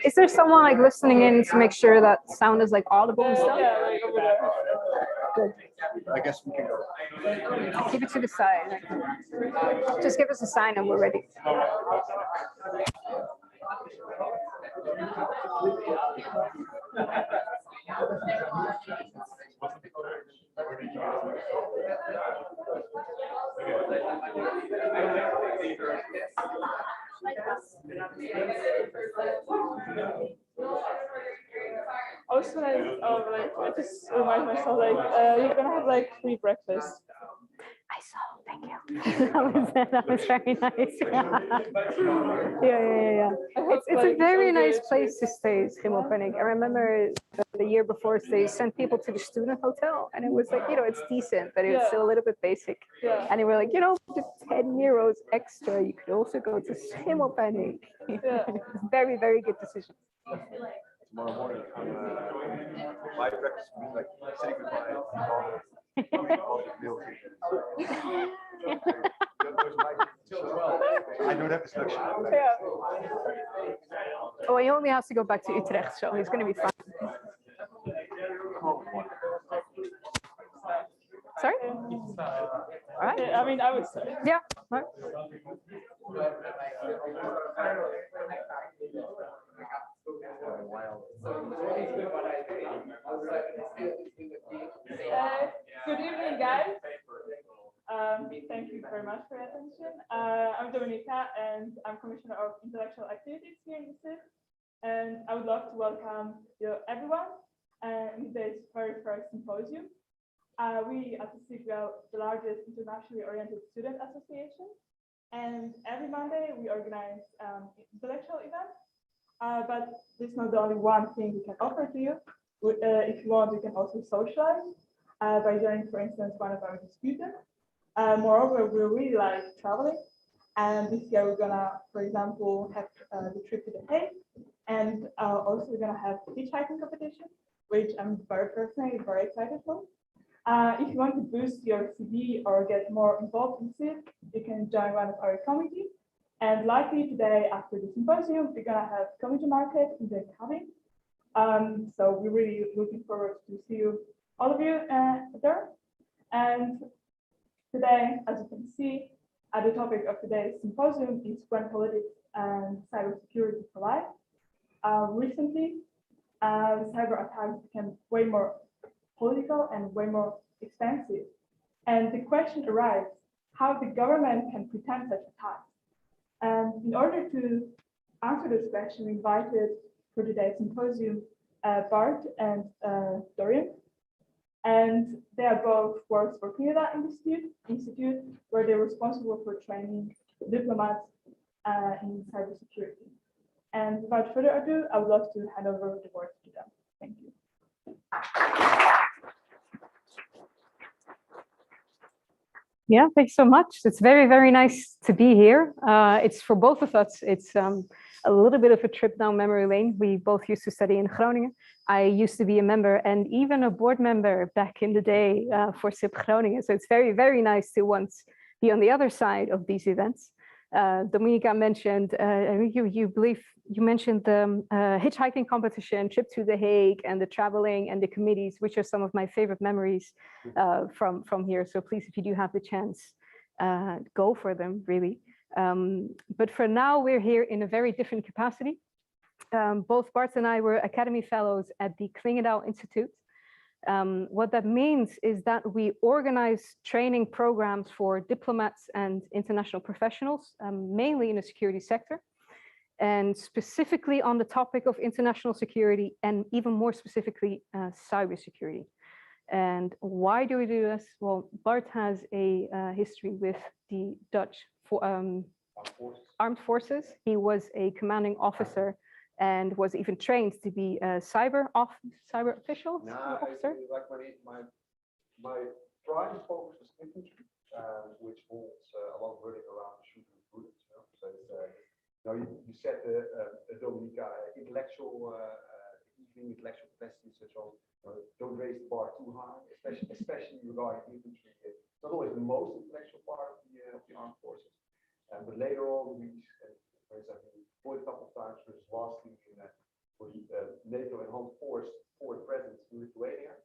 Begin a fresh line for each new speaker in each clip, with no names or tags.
Is there someone like listening in to make sure that sound is like audible and stuff?
Yeah, right over there.
Good.
I guess we can go.
Keep it to the side. Just give us a sign and we're ready.
I was gonna I just remind myself you're gonna have like free breakfast.
I saw, thank you. that was very nice. yeah. It's a very nice place to stay, Schimmelpenninck. I remember the year before they sent people to the student hotel and it was like, it's decent, but it's still a little bit basic.
Yeah.
And they were like, for 10 euros extra, you could also go to Schimmelpenninck.
Yeah.
Very, very good decision.
Tomorrow morning, my breakfast will be like sitting with my daughter. I don't have this luxury.
Yeah. Oh, he only has to go back to Utrecht, so he's going to be fine. Sorry? All right.
I mean, I would say.
Yeah. Right.
Good evening, guys. Thank you very much for your attention. I'm Dominica, and I'm Commissioner of Intellectual Activities here in the SIB. And I would love to welcome everyone in today's very first symposium. We at the SIB are the largest internationally oriented student association. And every Monday we organize intellectual events. But this is not the only one thing we can offer to you. If you want, we can also socialize by joining, for instance, one of our disputants. Moreover, we really like traveling. And this year we're gonna, for example, have the trip to The Hague. And also we're gonna have a hitchhiking competition, which I'm personally very excited for. If you want to boost your CV or get more involved in SIB, you can join one of our committees. And likely today, after the symposium, we're gonna have committee market in the cabin. So we're really looking forward to see you, all of you there. And today, as you can see, the topic of today's symposium is when politics and cybersecurity collide. Recently, cyber attacks became way more political and way more expensive. And the question arises, how the government can pretend such attacks? And in order to answer this question, we invited for today's symposium Bart and Dorien. And they are both works for Clingendael Institute, where they're responsible for training diplomats in cybersecurity. And without further ado, I would love to hand over the word to them. Thank you.
Yeah, thanks so much. It's very, very nice to be here. It's for both of us. It's a little bit of a trip down memory lane. We both used to study in Groningen. I used to be a member and even a board member back in the day for SIB-Groningen. So it's very, very nice to once be on the other side of these events. Dominica mentioned, you mentioned the hitchhiking competition, trip to The Hague, and the traveling and the committees, which are some of my favorite memories from here. So please, if you do have the chance, go for them, really. But for now, we're here in a very different capacity. Both Bart and I were Academy Fellows at the Clingendael Institute. What that means is that we organize training programs for diplomats and international professionals, mainly in the security sector, and specifically on the topic of international security and even more specifically, cybersecurity. And why do we do this? Well, Bart has a history with the Dutch armed forces. He was a commanding officer and was even trained to be a cyber official. Officer.
My prime focus was infantry, which holds a lot of wording around the shooting of bullets. So it's, you said Dominica, intellectual capacity, such on. Don't raise the bar too high, especially regarding infantry. not always the most intellectual part of the armed forces. But later on, we, for example, we deployed a couple of times for this last thing for the NATO enhanced forward presence in Lithuania.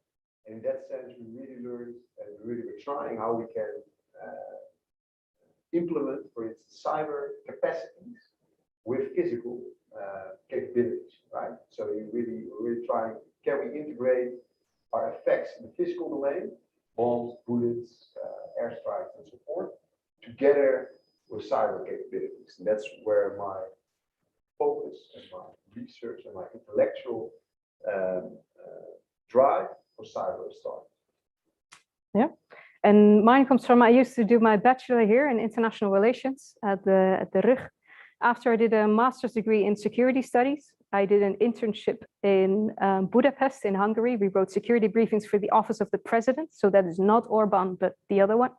And in that sense, we really learned and really were trying how we can implement, for instance, cyber capacities with physical capabilities, right? So we're really trying, can we integrate our effects in the physical domain, bombs, bullets, airstrikes, and so forth, together with cyber capabilities. And that's where my focus and my research and my intellectual drive for cyber started.
Yeah, and mine comes from, I used to do my bachelor here in international relations at the RUG. After I did a master's degree in security studies, I did an internship in Budapest in Hungary. We wrote security briefings for the office of the president. So that is not Orban, but the other one.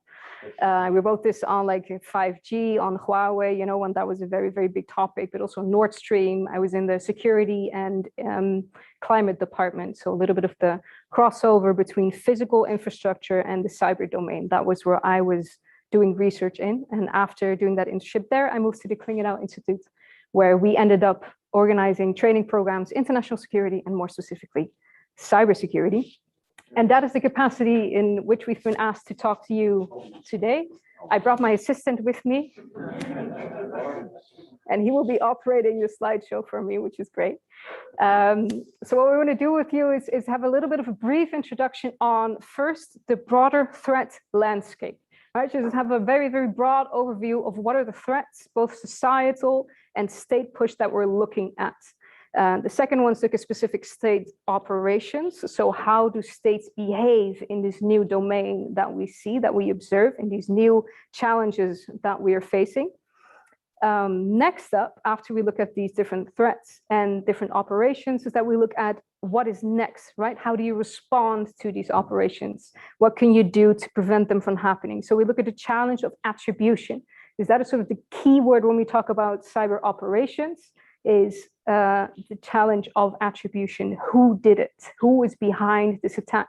We wrote this on like 5G, on Huawei, you know, when that was a very, very big topic, but also Nord Stream. I was in the security and climate department. So a little bit of the crossover between physical infrastructure and the cyber domain. That was where I was doing research in. And after doing that internship there, I moved to the Clingendael Institute, where we ended up organizing training programs, international security, and more specifically, cybersecurity. And that is the capacity in which we've been asked to talk to you today. I brought my assistant with me, and he will be operating the slideshow for me, which is great. So what we want to do with you is have a little bit of a brief introduction on first the broader threat landscape. Right, just have a very, very broad overview of what are the threats, both societal and state push, that we're looking at. The second one is look at specific state operations. So how do states behave in this new domain that we see, that we observe, in these new challenges that we are facing? Next up, after we look at these different threats and different operations, is that we look at what is next, right? How do you respond to these operations? What can you do to prevent them from happening? So we look at the challenge of attribution. Is that a sort of the key word when we talk about cyber operations? Is the challenge of attribution. Who did it? Who is behind this attack?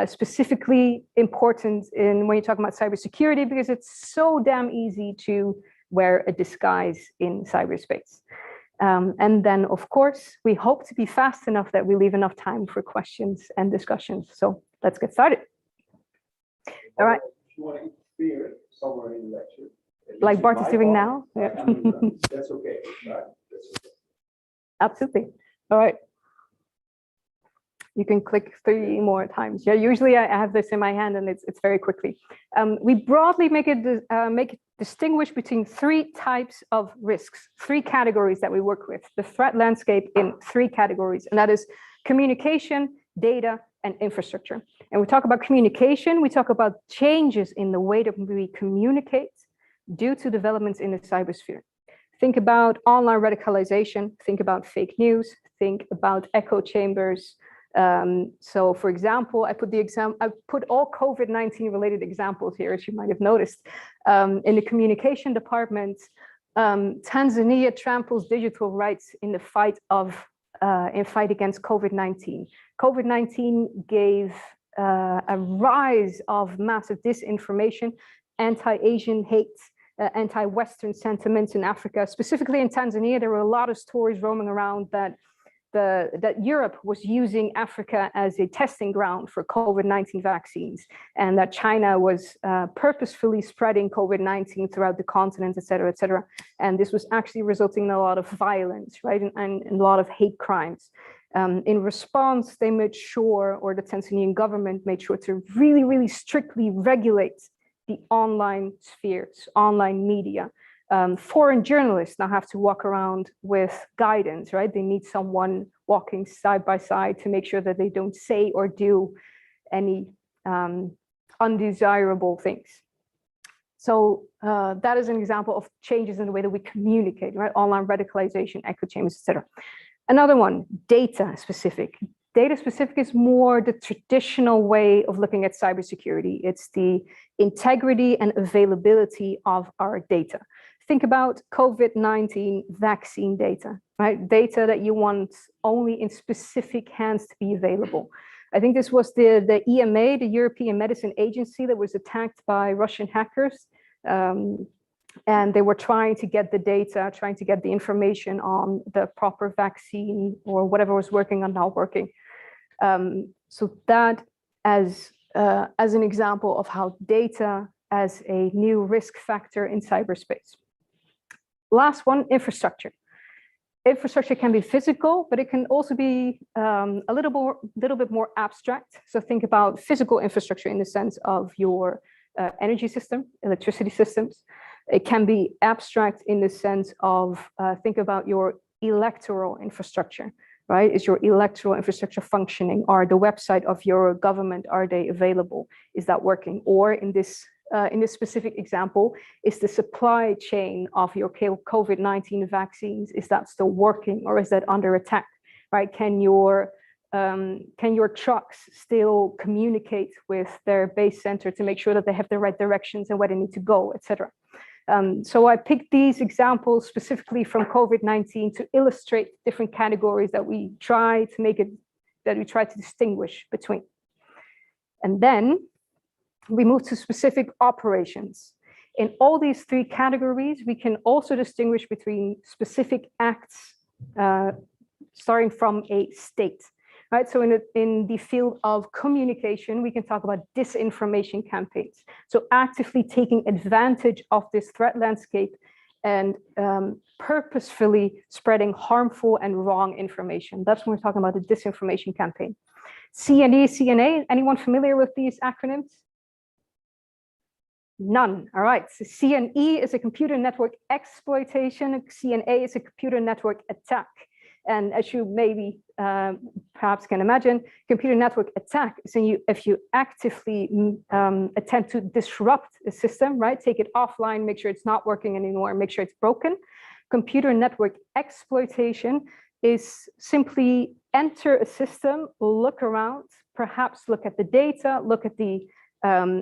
Specifically important when you talk about cybersecurity, because it's so damn easy to wear a disguise in cyberspace. And then, of course, we hope to be fast enough that we leave enough time for questions and discussions. So let's get started. All right.
If you want to interfere somewhere in the lecture,
like Bart is doing now.
Yeah. That's okay. Right? That's okay.
Absolutely. All right. You can click 3 more times. Yeah, usually I have this in my hand and it's very quickly. We broadly make it distinguish between 3 types of risks, 3 categories that we work with, the threat landscape in 3 categories, and that is communication, data, and infrastructure. And we talk about communication, we talk about changes in the way that we communicate due to developments in the cybersphere. Think about online radicalization, think about fake news, think about echo chambers. So for example, I put all COVID-19 related examples here, as you might have noticed. In the communication department, Tanzania tramples digital rights in the fight against COVID-19. COVID-19 gave a rise of massive disinformation, anti-Asian hate, anti-Western sentiments in Africa. Specifically in Tanzania, there were a lot of stories roaming around that Europe was using Africa as a testing ground for COVID-19 vaccines, and that China was purposefully spreading COVID-19 throughout the continent, et cetera, et cetera. And this was actually resulting in a lot of violence, right, and a lot of hate crimes. In response, they made sure, or the Tanzanian government made sure, to really, really strictly regulate the online spheres, online media. Foreign journalists now have to walk around with guidance, right? They need someone walking side by side to make sure that they don't say or do any undesirable things. So that is an example of changes in the way that we communicate, right? Online radicalization, echo chambers, etc. Another one, data specific. Data specific is more the traditional way of looking at cybersecurity. It's the integrity and availability of our data. Think about COVID-19 vaccine data, right? Data that you want only in specific hands to be available. I think this was the EMA, the European Medicine Agency, that was attacked by Russian hackers. And they were trying to get the data, trying to get the information on the proper vaccine or whatever was working or not working. So that as an example of how data as a new risk factor in cyberspace. Last one, infrastructure. Infrastructure can be physical, but it can also be a little bit more abstract. So think about physical infrastructure in the sense of your energy system, electricity systems. It can be abstract in the sense of think about your electoral infrastructure, right? Is your electoral infrastructure functioning? Are the website of your government, are they available? Is that working? Or in this specific example, is the supply chain of your COVID-19 vaccines, is that still working or is that under attack, right? Can your trucks still communicate with their base center to make sure that they have the right directions and where they need to go, etc. So I picked these examples specifically from COVID-19 to illustrate different categories that we try to distinguish between. And then we move to specific operations. In all these three categories, we can also distinguish between specific acts starting from a state. Right, so in the field of communication, we can talk about disinformation campaigns. So actively taking advantage of this threat landscape and purposefully spreading harmful and wrong information. That's when we're talking about the disinformation campaign. CNE, CNA, anyone familiar with these acronyms? None. All right. So CNE is a computer network exploitation. CNA is a computer network attack. And as you maybe perhaps can imagine, computer network attack is if you actively attempt to disrupt a system, right? Take it offline, make sure it's not working anymore, make sure it's broken. Computer network exploitation is simply enter a system, look around, perhaps look at the data, look at the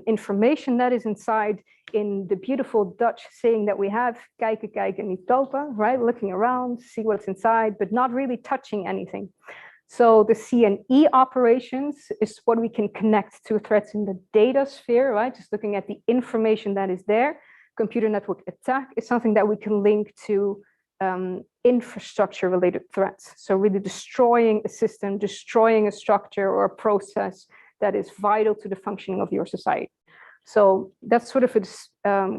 information that is inside. In the beautiful Dutch saying that we have, kijken, kijken, niet kopen, right? Looking around, see what's inside, but not really touching anything. So the CNE operations is what we can connect to threats in the data sphere, right? Just looking at the information that is there. Computer network attack is something that we can link to infrastructure related threats. So really destroying a system, destroying a structure or a process that is vital to the functioning of your society. So that's sort of a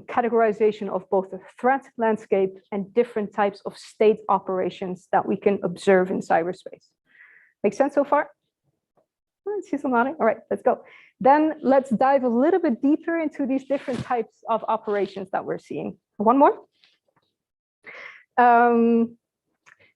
categorization of both the threat landscape and different types of state operations that we can observe in cyberspace. Make sense so far? Let's see some nodding. All right, let's go. Then let's dive a little bit deeper into these different types of operations that we're seeing. One more.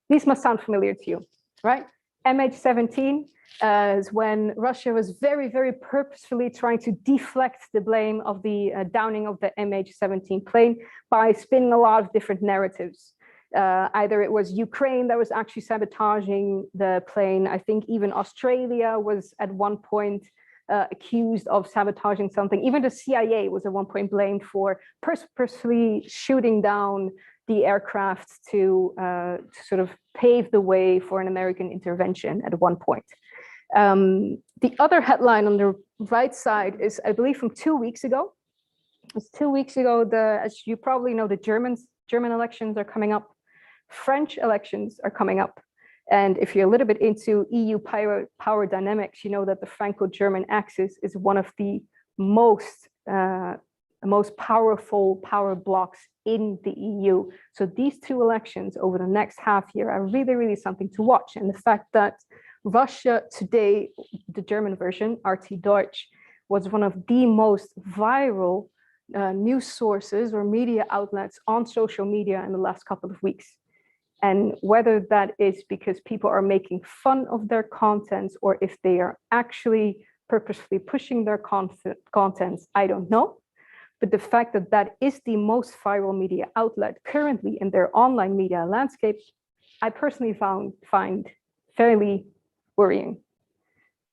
These must sound familiar to you, right? MH17 is when Russia was very, very purposefully trying to deflect the blame of the downing of the MH17 plane by spinning a lot of different narratives. Either it was Ukraine that was actually sabotaging the plane. I think even Australia was at one point accused of sabotaging something. Even the CIA was at one point blamed for purposely shooting down the aircraft to sort of pave the way for an American intervention at one point. The other headline on the right side is, I believe, from 2 weeks ago. It was 2 weeks ago. As you probably know, the German elections are coming up. French elections are coming up. And if you're a little bit into EU power dynamics, you know that the Franco-German axis is one of the most powerful power blocks in the EU. So these two elections over the next half year are really, really something to watch. And the fact that Russia Today, the German version, RT Deutsch, was one of the most viral news sources or media outlets on social media in the last couple of weeks. And whether that is because people are making fun of their contents or if they are actually purposefully pushing their contents, I don't know. But the fact that that is the most viral media outlet currently in their online media landscape, I personally find fairly worrying.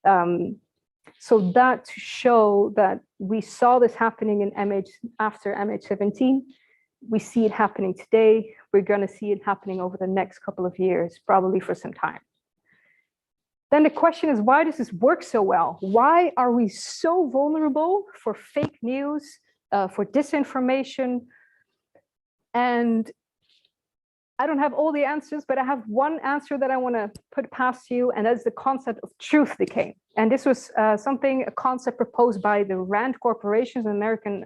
So that to show that we saw this happening in after MH17, we see it happening today. We're going to see it happening over the next couple of years, probably for some time. Then the question is, why does this work so well? Why are we so vulnerable for fake news, for disinformation? And I don't have all the answers, but I have one answer that I want to put past you, and that's the concept of truth decay. And this was a concept proposed by the RAND Corporation, American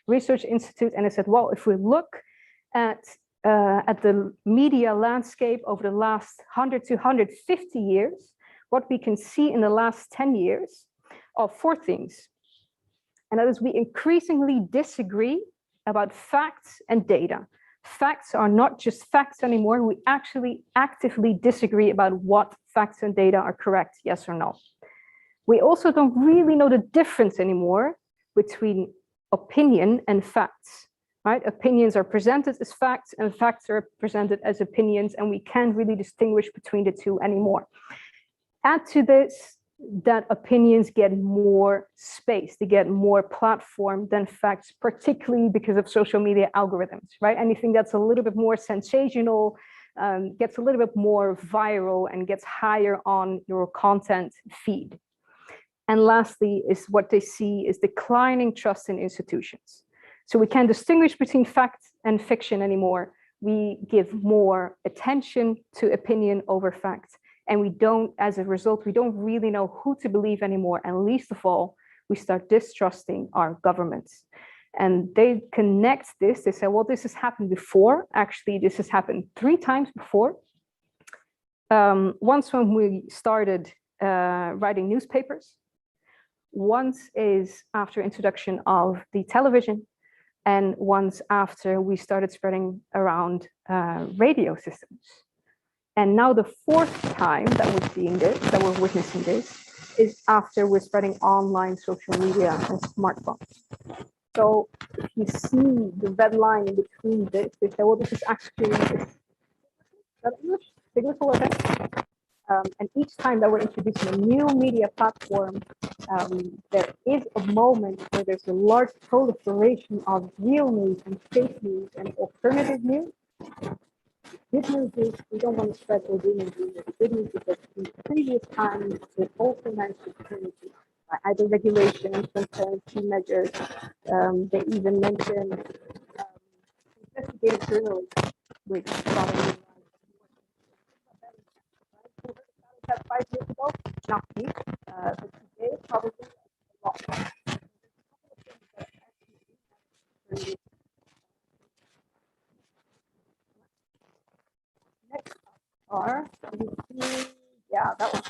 Research Institute, and it said, well, if we look at the media landscape over the last 100 to 150 years, what we can see in the last 10 years are four things. And that is, we increasingly disagree about facts and data. Facts are not just facts anymore. We actually actively disagree about what facts and data are correct, yes or no. We also don't really know the difference anymore between opinion and facts, right? Opinions are presented as facts and facts are presented as opinions, and we can't really distinguish between the two anymore. Add to this that opinions get more space, they get more platform than facts, particularly because of social media algorithms, right? Anything that's a little bit more sensational gets a little bit more viral and gets higher on your content feed. And lastly, is what they see is declining trust in institutions. So we can't distinguish between fact and fiction anymore. We give more attention to opinion over fact. And we don't, as a result, we don't really know who to believe anymore. And least of all, we start distrusting our governments. And they connect this, they say, well, this has happened before. Actually, this has happened 3 times before. Once when we started writing newspapers. Once is after introduction of the television. And once after we started spreading around radio systems. And now the 4th time that we're seeing this, that we're witnessing this, is after we're spreading online social media and smartphones. So if you see the red line in between this, they say, well, this is actually a cyclical event. And each time that we're introducing a new media platform, there is a moment where there's a large proliferation of real news and fake news and alternative news. Good news is we don't want to spread doom and gloom. The good news is that in previous times, they also managed to turn it by either regulation and transparency measures. They even mentioned investigative journalism, which probably 5 years ago, not me, but today probably a lot more. Next are, yeah, that one.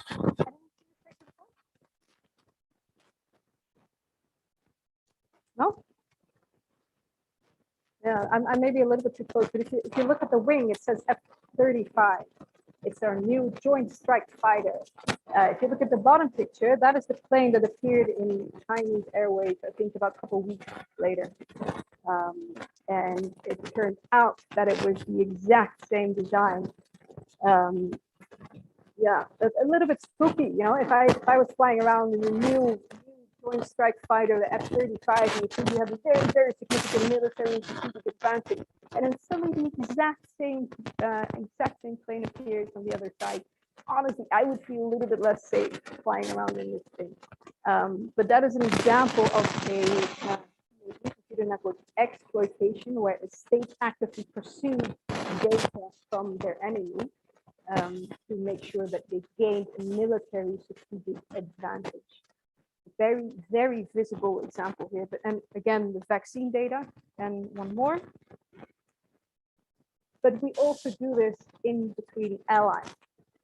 No? Yeah, I may be a little bit too close, but if you look at the wing, it says F-35. It's our new Joint Strike Fighter. If you look at the bottom picture, that is the plane that appeared in Chinese Airways, I think about a couple of weeks later. And it turned out that it was the exact same design. Yeah, a little bit spooky, you know, if I was flying around in the new Joint Strike Fighter, the F-35, and you think you have a very, very significant military and strategic advantage, and then suddenly the exact same plane appears on the other side. Honestly, I would feel a little bit less safe flying around in this thing. But that is an example of a computer network exploitation, where a state actively pursues data from their enemy to make sure that they gained a military strategic advantage. Very, very visible example here. But and again, the vaccine data, and one more. But we also do this in between allies.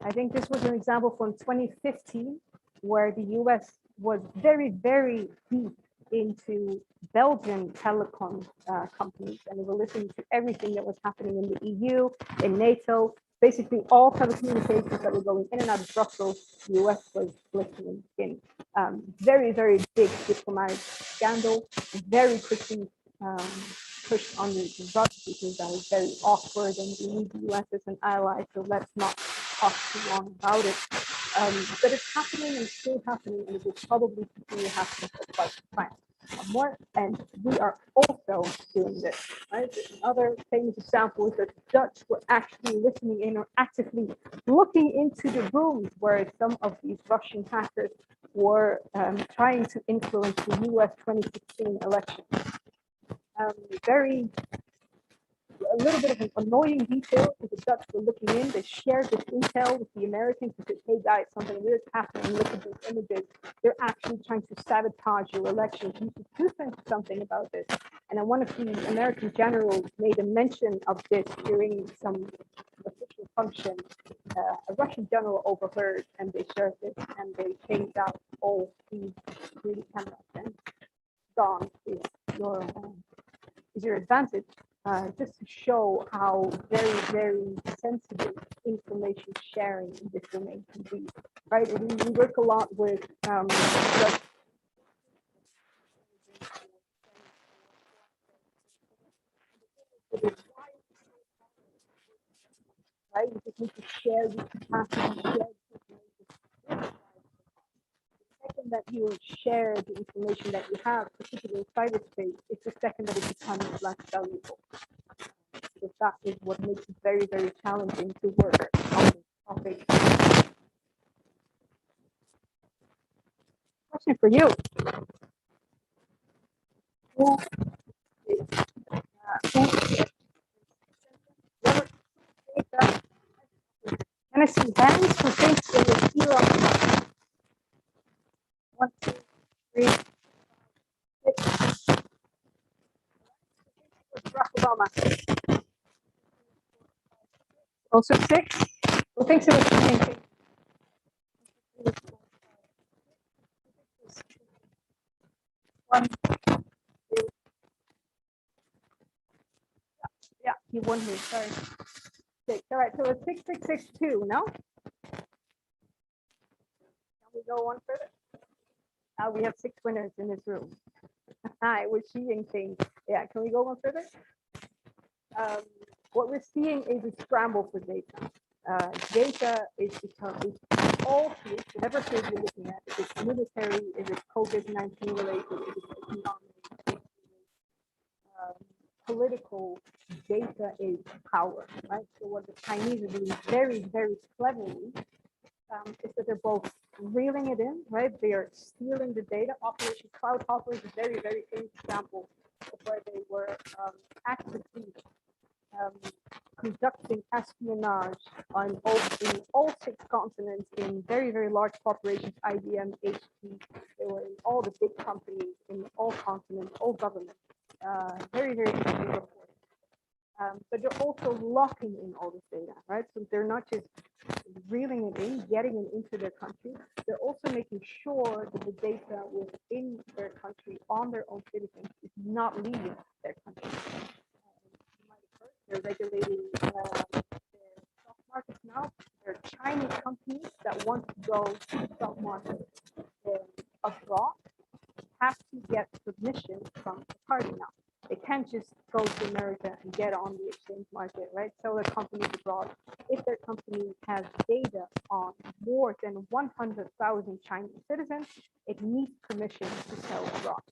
I think this was an example from 2015, where the US was very, very deep into Belgian telecom companies, and they were listening to everything that was happening in the EU, in NATO. Basically, all telecommunications that were going in and out of Brussels, the US was listening in. Very, very big diplomatic scandal, very quickly pushed on the rug because that was very awkward and we need the US as an ally, so let's not talk too long about it. But it's happening and still happening, and it will probably continue happening for quite some time. more, and we are also doing this. Right? Another famous example is that the Dutch were actually listening in or actively looking into the rooms where some of these Russian hackers were trying to influence the US 2016 election. A little bit of an annoying detail because the Dutch were looking in. They shared this intel with the Americans and said, hey guys, something weird is happening. Look at these images. They're actually trying to sabotage your elections. You should do something about this. And then one of the American generals made a mention of this during some official function. A Russian general overheard, and they shared this, and they changed out all these security cameras. And gone is your advantage. Just to show how very, very sensitive information sharing in this domain can be, right? We work a lot with right? You just need to share this capacity, share this information. The second that you share the information that you have, particularly in cyberspace, it's the second that it becomes less valuable. So that is what makes it very, very challenging to work on this topic. Question for you. Can I see hands who thinks they will feel on 1, 2, 3, 6. Barack Obama. Also 6. Who thinks it was the same thing? One, two. Yeah, he won here. Sorry. 6. All right, so it's 6662. No? Can we go one further? We have 6 winners in this room. Hi, we're seeing things. Yeah, can we go one further? What we're seeing is a scramble for data. Data is becoming all fields, whatever field you're looking at. If it's military, if it's COVID-19 related, if it's economic, political, data is power, right? So what the Chinese are doing very, very cleverly is that they're both reeling it in, right? They are stealing the data. Operation Cloudhopper is a very, very famous example of where they were actively conducting espionage on all 6 continents in very, very large corporations, IBM, HP. They were in all the big companies in all continents, all governments. Very, very interesting report. But they're also locking in all this data, right? So they're not just reeling it in, getting it into their country. They're also making sure that the data within their country on their own citizens is not leaving their country. They're regulating their stock markets now. There are Chinese companies that want to go to the stock market abroad have to get permission from the party now. They can't just go to America and get on the exchange market, right? Sell their companies abroad. If their company has data on more than 100,000 Chinese citizens, it needs permission to sell abroad.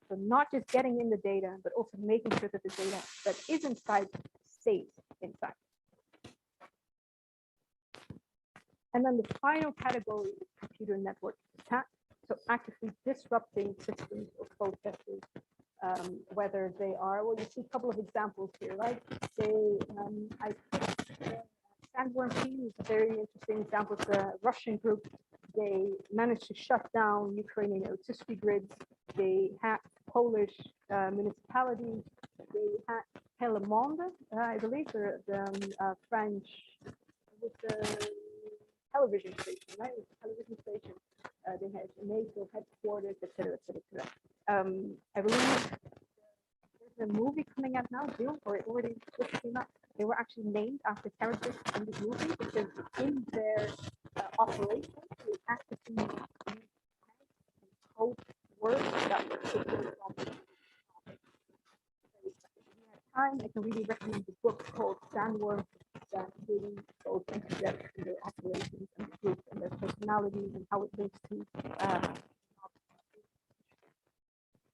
So not just getting in the data, but also making sure that the data that is inside stays inside. And then the final category is computer network attack. So actively disrupting systems or processes, whether they are, well, you see a couple of examples here, right? I think Sandworm team is a very interesting example. It's a Russian group. They managed to shut down Ukrainian electricity grids. They hacked Polish municipalities. They hacked Telemonde, I believe, the French, with the television station, right? With the television station. They had NATO headquarters, etc., etc. I believe there's a movie coming out now, Zoom, or it already came out. They were actually named after characters in this movie because in their operations, they actively used code words that were taken from time. I can really recommend the book called Sandworm that really goes into depth in their operations and the groups and their personalities and how it links to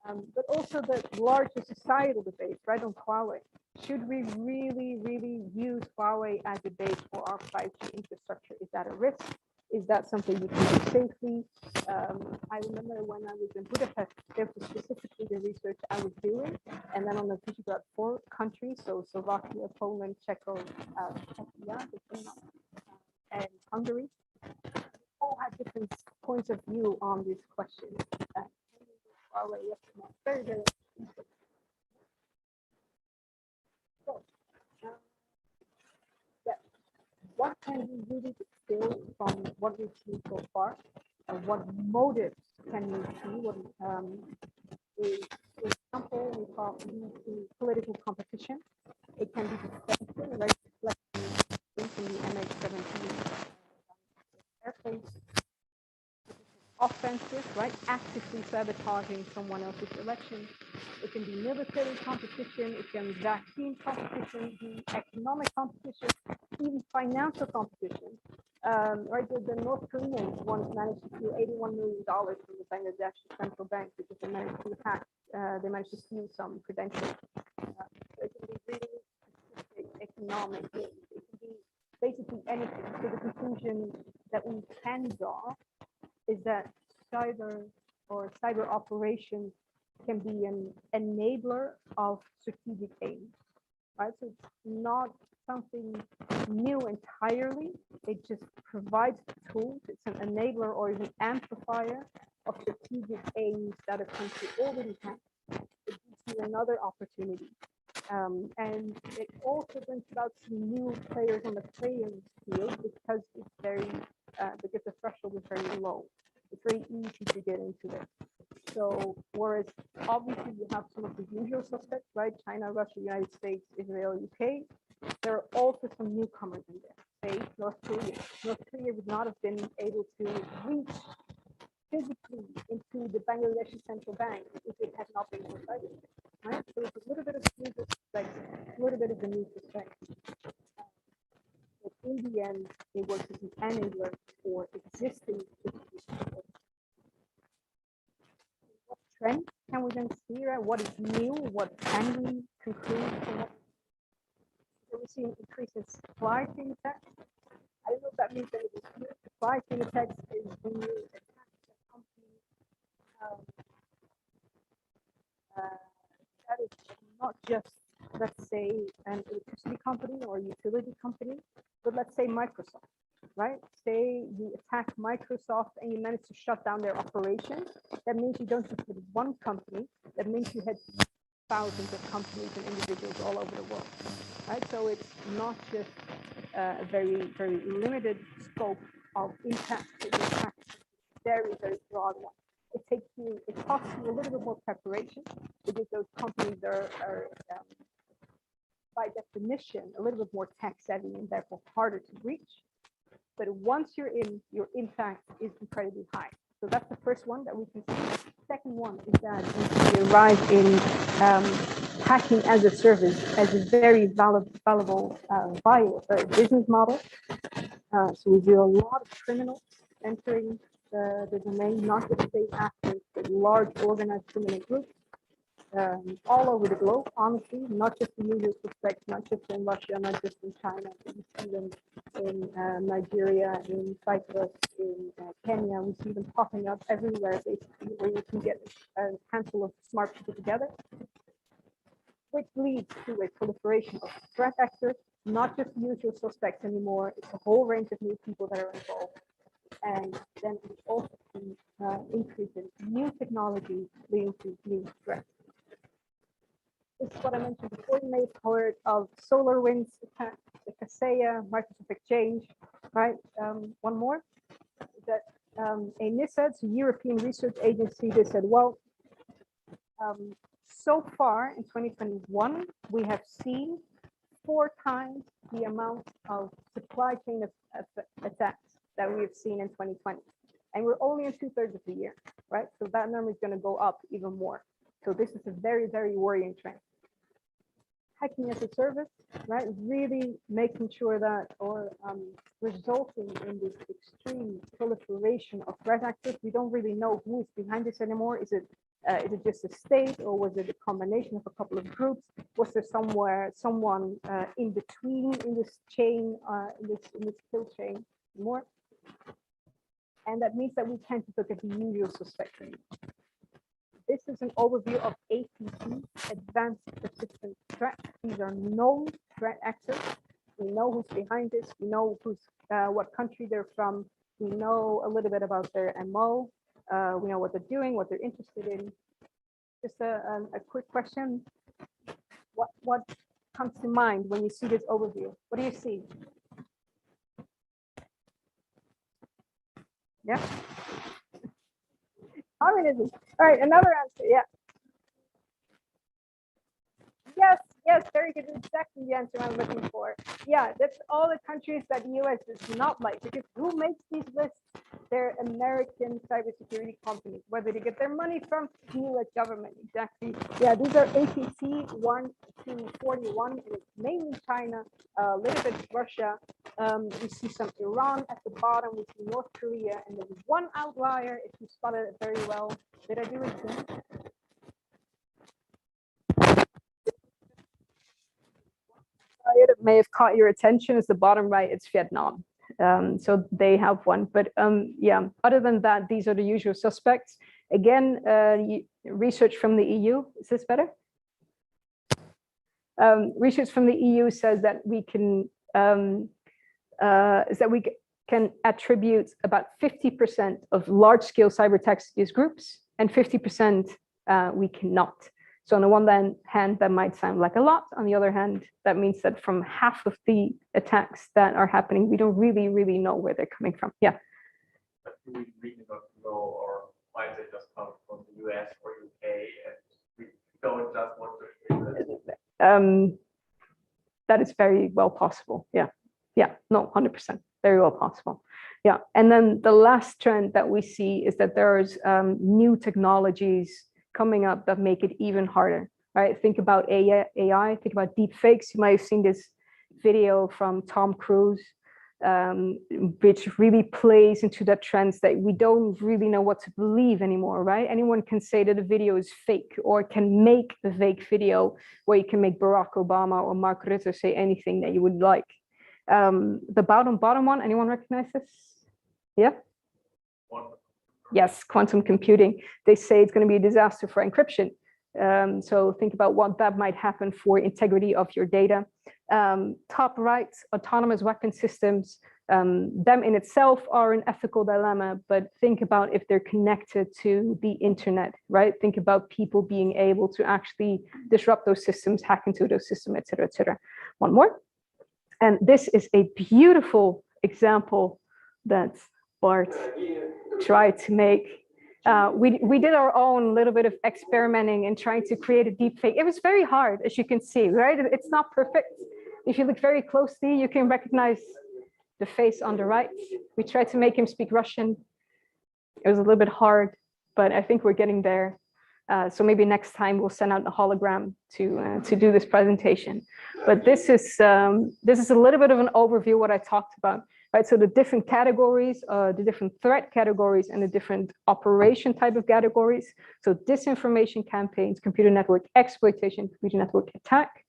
But also the larger societal debate, right, on Huawei. Should we really, really use Huawei as a base for our 5G infrastructure? Is that a risk? Is that something we can do safely? I remember when I was in Budapest, there was specifically the research I was doing, and then on the Visegrad 4 countries, so Slovakia, Poland, Czechia, and Hungary, all had different points of view on this question. Huawei, yes, very, very. So, what can we really distill from what we've seen so far? What motives can we see? What is, for example, we call political competition. It can be defensive, like in the MH17 airplanes. Offensive, right? Actively sabotaging someone else's election. It can be military competition. It can be vaccine competition, the economic competition, even financial competition. Right, the North Koreans once managed to steal $81 million from the Bangladesh central bank because they managed to hack. They managed to steal some credentials. It can be really specific economic things. It can be basically anything. So the conclusion that we can draw is that cyber operations can be an enabler of strategic aim, right? So it's not something new entirely. It just provides the tools. It's an enabler or even amplifier of strategic aims that a country already has. It gives you another opportunity. And it also brings about some new players on the playing field because it's very because the threshold is very low. It's very easy to get into this. So whereas obviously you have some of the usual suspects, right? China, Russia, United States, Israel, UK. There are also some newcomers in there. Say North Korea. North Korea would not have been able to reach physically into the Bangladeshi central bank if it had not been for cyber. Right? So it's a little bit of the new suspect, a little bit of the new suspect. But in the end, it was an enabler for existing institutions. What trend can we then see? Right? What is new? What can we conclude from what? So we see an increase in supply chain attacks. I don't know if that means that it is new. Supply chain attacks is when you attack a company that is not just, let's say, an electricity company or utility company, but let's say Microsoft, right? Say you attack Microsoft and you manage to shut down their operations. That means you don't just hit one company. That means you hit thousands of companies and individuals all over the world, right? So it's not just a very, very limited scope of impact. It's very, very broad one. It costs you a little bit more preparation because those companies are by definition a little bit more tech savvy and therefore harder to reach. But once you're in, your impact is incredibly high. So that's the first one that we can see. Second one is that we arrive in hacking as a service as a very valuable business model. So we do a lot of criminals entering the domain, not just state actors, but large organized criminal groups all over the globe, honestly, not just the usual suspects, not just in Russia, not just in China, but we see them in Nigeria, in Cyprus, in Kenya. We see them popping up everywhere, basically, where you can get a handful of smart people together, which leads to a proliferation of threat actors, not just the usual suspects anymore. It's a whole range of new people that are involved. And then we also see increase in new technology leading to new threats. This is what I mentioned before. You may have heard of SolarWinds attack, the Kaseya, Microsoft Exchange, right? One more, that ENISA, it's a European research agency, they said, well, so far in 2021, we have seen 4 times the amount of supply chain attacks that we have seen in 2020. And we're only in 2/3 of the year, right? So that number is going to go up even more. So this is a very, very worrying trend. hacking as a service, right? Really making sure that, or resulting in this extreme proliferation of threat actors. We don't really know who is behind this anymore. Is it just a state, or was it a combination of a couple of groups? Was there someone in between in this chain, in this kill chain more? And that means that we can't look at the usual suspects anymore. This is an overview of APT, Advanced Persistent Threat. These are known threat actors. We know who's behind this. We know what country they're from. We know a little bit about their MO. We know what they're doing, what they're interested in. Just a quick question. What comes to mind when you see this overview? What do you see? Yeah. Communism. All right, another answer. Yeah. Yes, very good. Exactly the answer I'm looking for. Yeah, that's all the countries that the US does not like, because who makes these lists? They're American cybersecurity companies, whether they get their money from the US government. Exactly. Yeah, these are APT 1 to 41, and it's mainly China, a little bit Russia. We see some Iran at the bottom. We see North Korea, and there's one outlier. If you spotted it very well, did I do it soon? It may have caught your attention is the bottom right, it's Vietnam. So they have one, but yeah, other than that, these are the usual suspects. Again, research from the EU, is this better? Research from the EU says that we can attribute about 50% of large-scale cyber attacks to these groups, and 50% we cannot. So on the one hand, that might sound like a lot. On the other hand, that means that from half of the attacks that are happening, we don't really know where they're coming from. Yeah.
But do we really not know, or might they just come from the US or UK, and we don't just want to?
That is very well possible. Yeah. No, 100%. Very well possible. Yeah. And then the last trend that we see is that there's new technologies coming up that make it even harder, right? Think about AI, think about deep fakes. You might have seen this video from Tom Cruise, which really plays into that trend that we don't really know what to believe anymore, right? Anyone can say that a video is fake, or can make a fake video where you can make Barack Obama or Mark Rutte say anything that you would like. The bottom one, anyone recognize this? Yeah? Yes, quantum computing. They say it's going to be a disaster for encryption. So think about what that might happen for integrity of your data. Top right, autonomous weapon systems. Them in itself are an ethical dilemma, but think about if they're connected to the internet, right? Think about people being able to actually disrupt those systems, hack into those systems, et cetera, et cetera. One more. And this is a beautiful example that Bart tried to make. We did our own little bit of experimenting and trying to create a deep fake. It was very hard, as you can see, right? It's not perfect. If you look very closely, you can recognize the face on the right. We tried to make him speak Russian. It was a little bit hard, but I think we're getting there. So maybe next time we'll send out a hologram to do this presentation. But this is a little bit of an overview of what I talked about. Right, so the different categories, the different threat categories, and the different operation type of categories. So disinformation campaigns, computer network exploitation, computer network attack.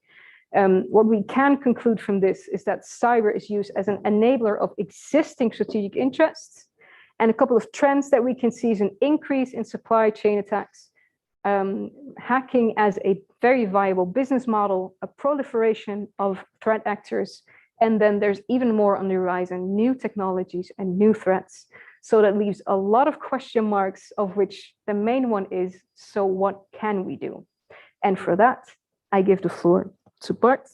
What we can conclude from this is that cyber is used as an enabler of existing strategic interests. And a couple of trends that we can see is an increase in supply chain attacks, hacking as a very viable business model, a proliferation of threat actors, and then there's even more on the horizon, new technologies and new threats. So that leaves a lot of question marks, of which the main one is, so what can we do? And for that, I give the floor to Bart.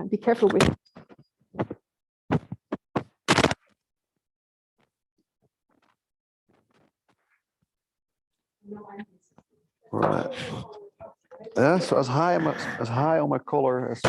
Be careful with it.
Right. Yeah, so as high on my collar as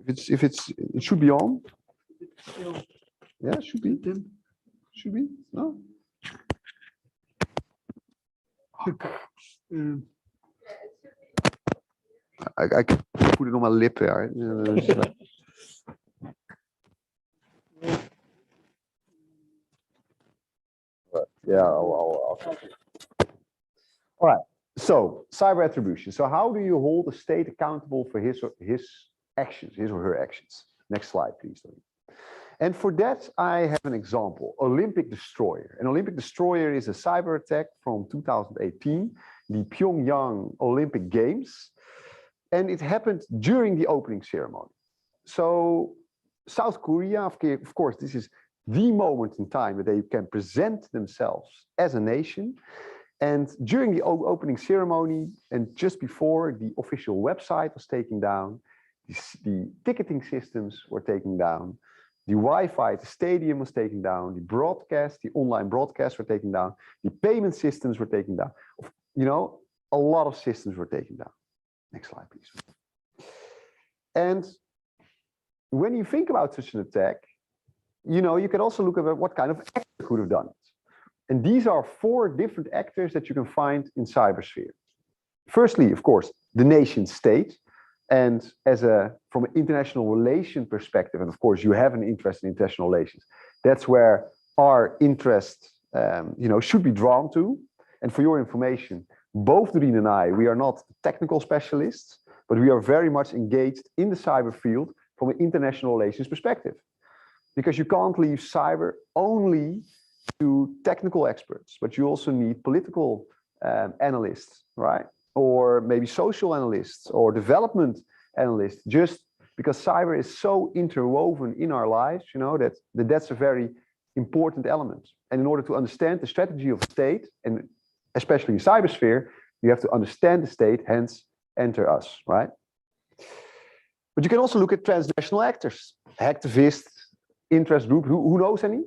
It should be on. Yeah, should be. Should be. No. I can put it on my lip there. Yeah, I'll all right. So cyber attribution. So how do you hold the state accountable for his actions, his or her actions? Next slide, please. And for that, I have an example, Olympic Destroyer. An Olympic Destroyer is a cyber attack from 2018, the Pyongyang Olympic Games. And it happened during the opening ceremony. So South Korea, of course, this is the moment in time that they can present themselves as a nation. And during the opening ceremony and just before, the official website was taken down, the ticketing systems were taken down, the Wi-Fi at the stadium was taken down, the broadcast, the online broadcasts were taken down, the payment systems were taken down. You know, a lot of systems were taken down. Next slide, please. And when you think about such an attack, you know, you can also look at what kind of actor could have done it. And these are 4 different actors that you can find in cybersphere. Firstly, of course, the nation state. And from an international relation perspective, and of course you have an interest in international relations, that's where our interest should be drawn to. And for your information, both Dorien and I, we are not technical specialists, but we are very much engaged in the cyber field from an international relations perspective. Because you can't leave cyber only to technical experts, but you also need political analysts, right? Or maybe social analysts or development analysts, just because cyber is so interwoven in our lives, you know, that's a very important element. And in order to understand the strategy of the state, and especially in cybersphere, you have to understand the state, hence enter us, right? But you can also look at transnational actors, hacktivists, interest group. Who knows any?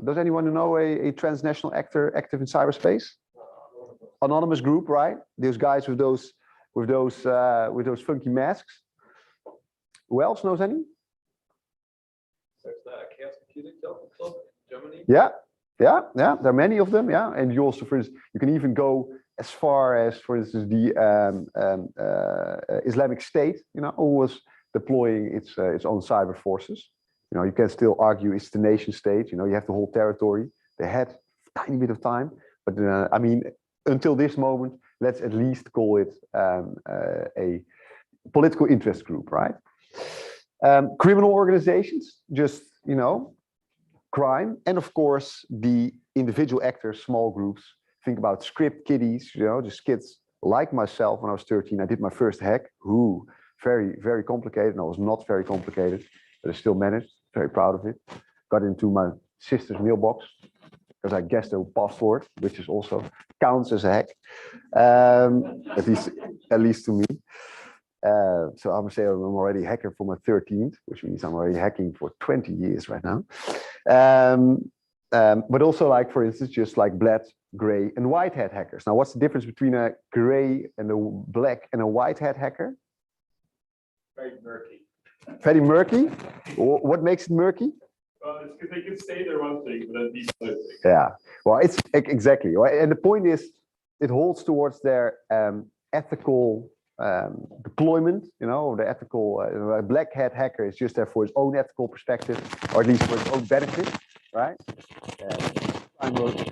Does anyone know a transnational actor active in cyberspace? Anonymous group, right? Those guys with those funky masks. Who else knows any?
There's the Chaos Computing Club in Germany.
Yeah. There are many of them. Yeah, and you also, for instance, you can even go as far as, for instance, the Islamic State. You know, who was deploying its own cyber forces. You know, you can still argue it's the nation state. You know, you have the whole territory. They had a tiny bit of time, but I mean, until this moment, let's at least call it a political interest group, right? Criminal organizations, just, you know, crime, and of course the individual actors, small groups. Think about script kiddies, you know, just kids like myself. When I was 13, I did my first hack. Ooh, very, very complicated. And I was not very complicated, but I still managed. Very proud of it. Got into my sister's mailbox because I guessed the password, which is also counts as a hack, at least to me. So I would say I'm already a hacker for my 13th, which means I'm already hacking for 20 years right now. But also, like, for instance, just like black, gray, and white hat hackers. Now, what's the difference between a gray and a black and a white hat hacker?
Very murky.
Very murky? What makes it murky?
Well, it's because they can say they're one thing, but then these other things.
Yeah, well, it's exactly right. And the point is, it holds towards their ethical deployment, you know, or the ethical. A black hat hacker is just there for his own ethical perspective, or at least for his own benefit, right?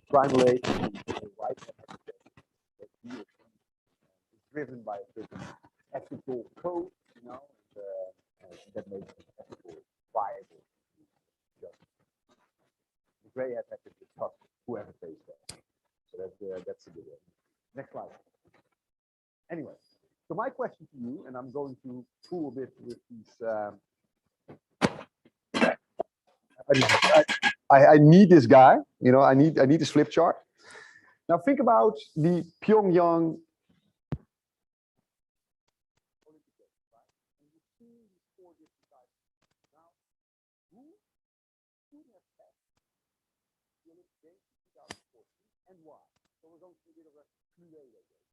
Crime rate, white hat hacker is driven by a certain ethical code, you know, that makes it ethical viable. The gray hat hacker is tough, whoever pays that. So that's a good one. Next slide. Anyway, so my question to you, and I'm going to fool a bit with these. I need this guy, you know. I need this flip chart. Now think about the Pyongyang.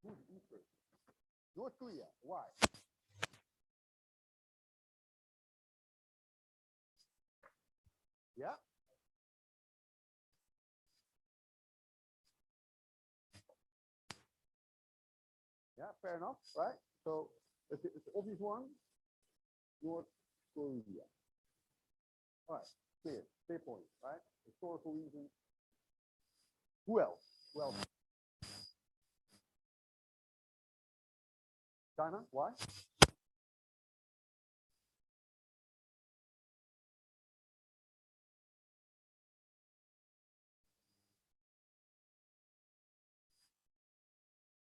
Who's the E person? North Korea. Why? Yeah. Yeah, fair enough, right? So it's the obvious one. North Korea. All right, clear point, right? Historical reason. Who else? Who else? China. Why?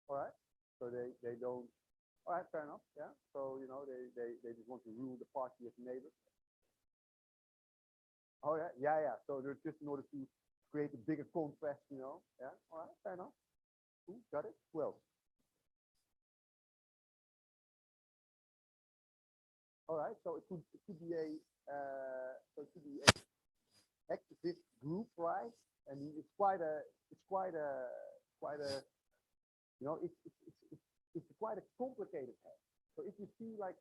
All right. So they don't. All right, fair enough. Yeah. So you know they just want to rule the party as a neighbor. Oh yeah, yeah. So they're just in order to create a bigger contrast, you know. Yeah. All right, fair enough. Cool, got it. Who else? All right. So it could be a activist group, right? I mean, it's quite a you know it's quite a complicated hack. So if you see like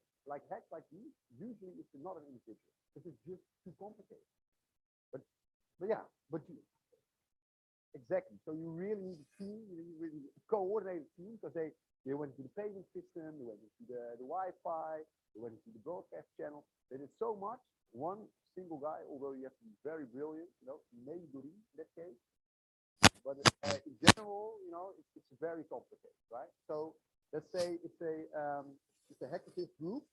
hacks like these, usually it's not an individual because it's just too complicated. But yeah, exactly. So you really need a team, you really need a coordinated team because they went into the payment system, they went into the Wi-Fi, they went into the broadcast channel. They did so much. One single guy, although you have to be very brilliant, you know, maybe in that case. But in general, you know, it's very complicated, right? So let's say it's a hacktivist group.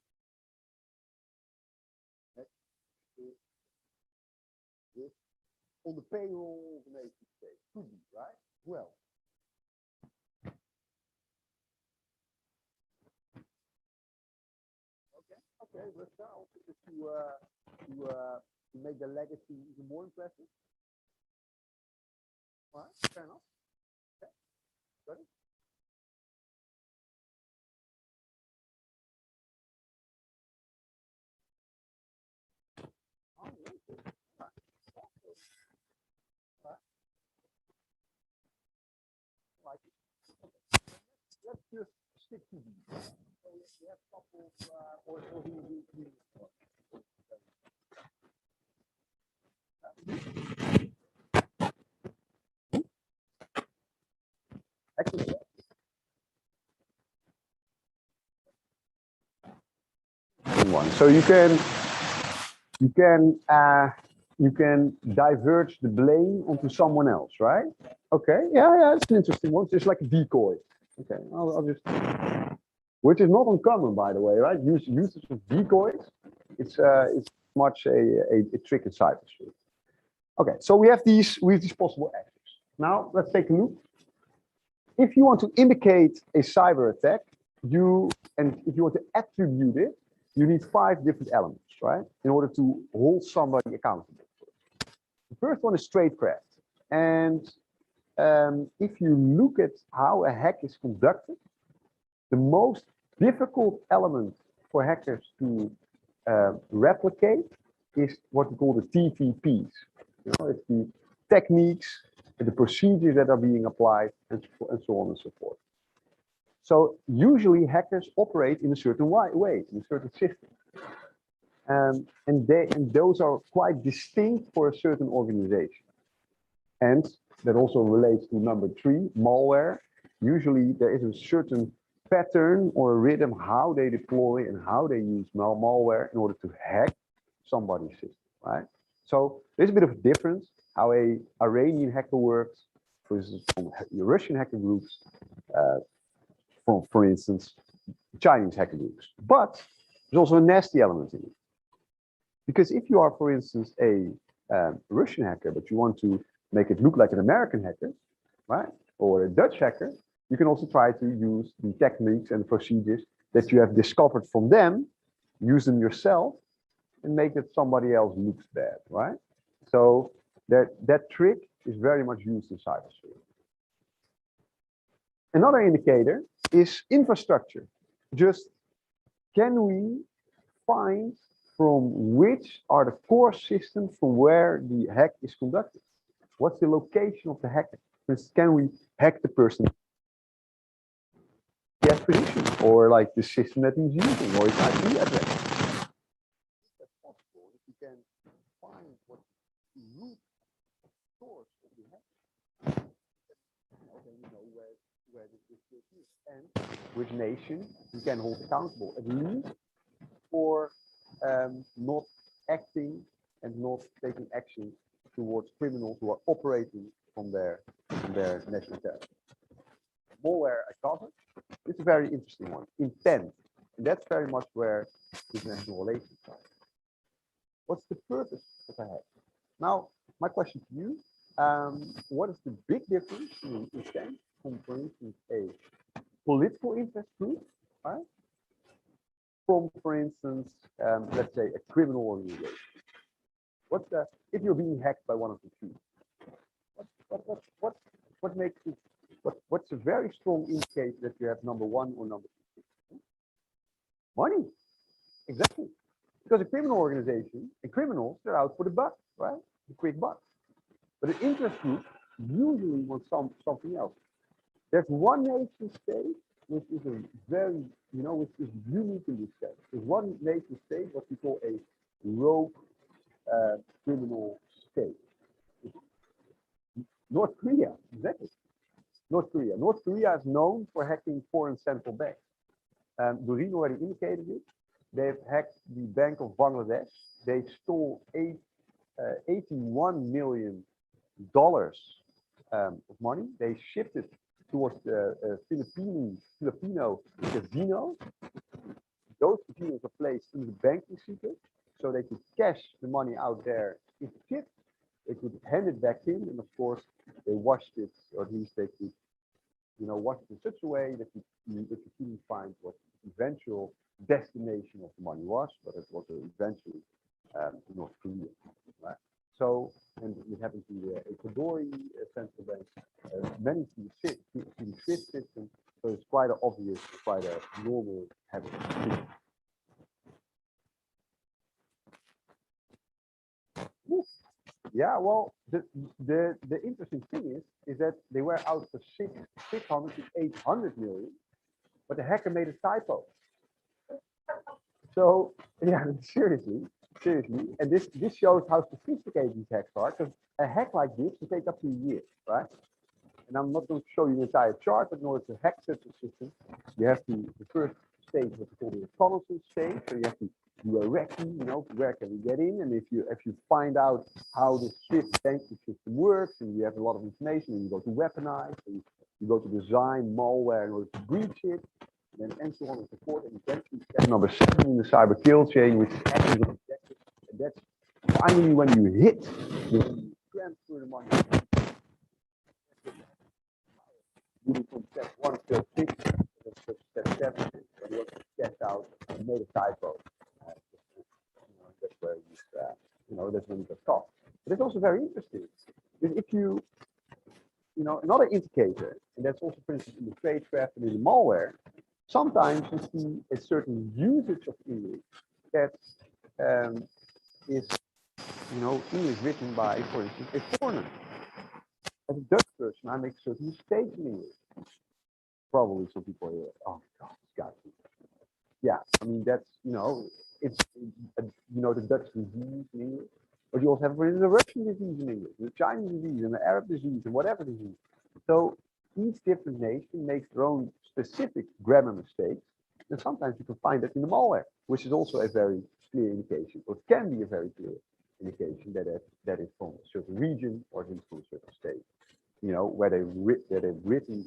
On the payroll of the nation state. Could be, right? Well. Okay, Russia also just to make the legacy even more impressive. All right, fair enough. Okay, got it. Oh, okay. Like it. Okay. Let's just stick to these. So we have a couple of or we actually one. So you can diverge the blame onto someone else, right? Okay, yeah, it's an interesting one. It's just like a decoy. Okay, I'll just, which is not uncommon, by the way, right? Usage of decoys. It's much a trick in cybersecurity. Okay, so we have these possible actors. Now let's take a look. If you want to indicate a cyber attack, if you want to attribute it, you need 5 different elements, right? In order to hold somebody accountable. The first one is Tradecraft. And if you look at how a hack is conducted, the most difficult element for hackers to replicate is what we call the TTPs. You know, it's the techniques, the procedures that are being applied, and so on and so forth. So usually hackers operate in a certain way, in a certain system. And those are quite distinct for a certain organization. And that also relates to number 3, malware. Usually there is a certain pattern or a rhythm how they deploy and how they use malware in order to hack somebody's system, right? So there's a bit of a difference how a Iranian hacker works versus from Russian hacker groups, for instance, Chinese hacker groups. But there's also a nasty element in it. Because if you are, for instance, a Russian hacker, but you want to make it look like an American hacker, right? Or a Dutch hacker, you can also try to use the techniques and procedures that you have discovered from them, use them yourself, and make it somebody else looks bad, right? So that trick is very much used in cybersecurity. Another indicator is infrastructure. Just can we find from which are the core systems from where the hack is conducted? What's the location of the hacker? Can we hack the person the attribution or like the system that he's using or his IP address. That's possible if you can find what the root source of the hack. Then you know where this is and which nation you can hold accountable, at least for not acting and not taking action towards criminals who are operating from their national territory. Malware I covered. It's a very interesting one. Intent. And that's very much where international relations are. What's the purpose of a hack? Now, my question to you, what is the big difference in intent from, for instance, a political interest group, right? From, for instance, let's say a criminal organization. What's the, if you're being hacked by one of the two, what makes it, what's a very strong indicator that you have number one or number two? Money. Exactly. Because a criminal organization and criminals, they're out for the buck, right? The quick buck. But an interest group usually wants something else. There's one nation state which is a very, which is unique in this case. There's one nation state, what we call a rogue criminal state. North Korea, exactly. North Korea. North Korea is known for hacking foreign central banks. Dorien already indicated it. They've hacked the Bank of Bangladesh. They stole $81 million of money. They shipped it towards the Filipino casino. Those casinos are placed in the banking secret, so they could cash the money out there in the chip. They could hand it back in, and of course, they washed it, or at least they could, wash it in such a way that you couldn't find what the eventual destination of the money was, but it was eventually North Korea. Right? So, and it happened to the Ecuadorian central bank, many to the SWIFT system, so it's quite an obvious, quite a normal habit. Yeah, well, the interesting thing is that they were out for 600 to 800 million, but the hacker made a typo. So yeah, seriously, and this shows how sophisticated these hacks are. Because a hack like this can take up to a year, right? And I'm not going to show you the entire chart, but in order to hack such a system, you have to the first stage, what we call the reconnaissance stage. So you have to do a recce, where can we get in? And if you find out how the SWIFT banking system works, and you have a lot of information, and you go to weaponize, and you go to design malware in order to breach it, and so on and so forth. And eventually, step number 7 in the cyber kill chain, which is actions of objectives. And that's finally when you hit, you transfer the money. Moving from step 1 to step 6, that's step 7. And you have to get out and made a typo. That's where that's when you get caught. But it's also very interesting because if you, another indicator, and that's also, for instance, in the Tradecraft and in the malware, sometimes you see a certain usage of English that is, English written by, for instance, a foreigner. As a Dutch person, I make certain mistakes in English. Probably some people are, oh God, it's got to be. Yeah, I mean, that's, it's, the Dutch disease in English, but you also have, for instance, the Russian disease in English, the Chinese disease, and the Arab disease, and whatever disease. So each different nation makes their own specific grammar mistakes, and sometimes you can find that in the malware, which is also a very clear indication, or can be a very clear indication that is from a certain region or at least from a certain state, where they've written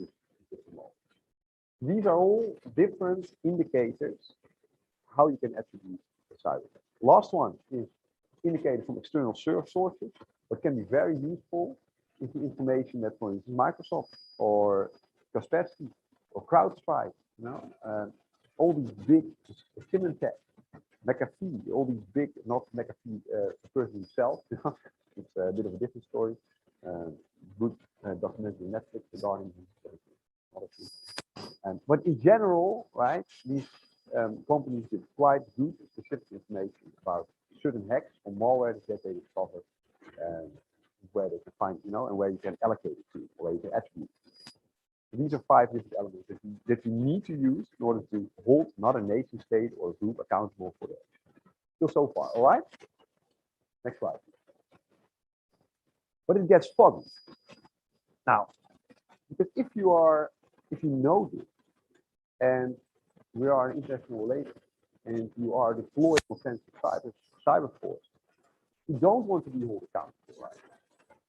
this malware. These are all different indicators how you can attribute a cyber attack. Last one is indicated from external sources, but can be very useful is the information that, for instance, Microsoft or Kaspersky or CrowdStrike, all these big Symantec, McAfee, all these big, not McAfee the person himself, it's a bit of a different story. Good documentary on Netflix regarding these. But in general, right, these companies give quite good specific information about certain hacks or malware that they discover, where they can find, and where you can allocate it to, or where you can attribute it. These are 5 different elements that that you need to use in order to hold another nation state or group accountable for that. Still so far, all right? Next slide. But it gets foggy. Now, because if you know this, and we are an international relation, and you are deployed offensive cyber force, you don't want to be held accountable, right?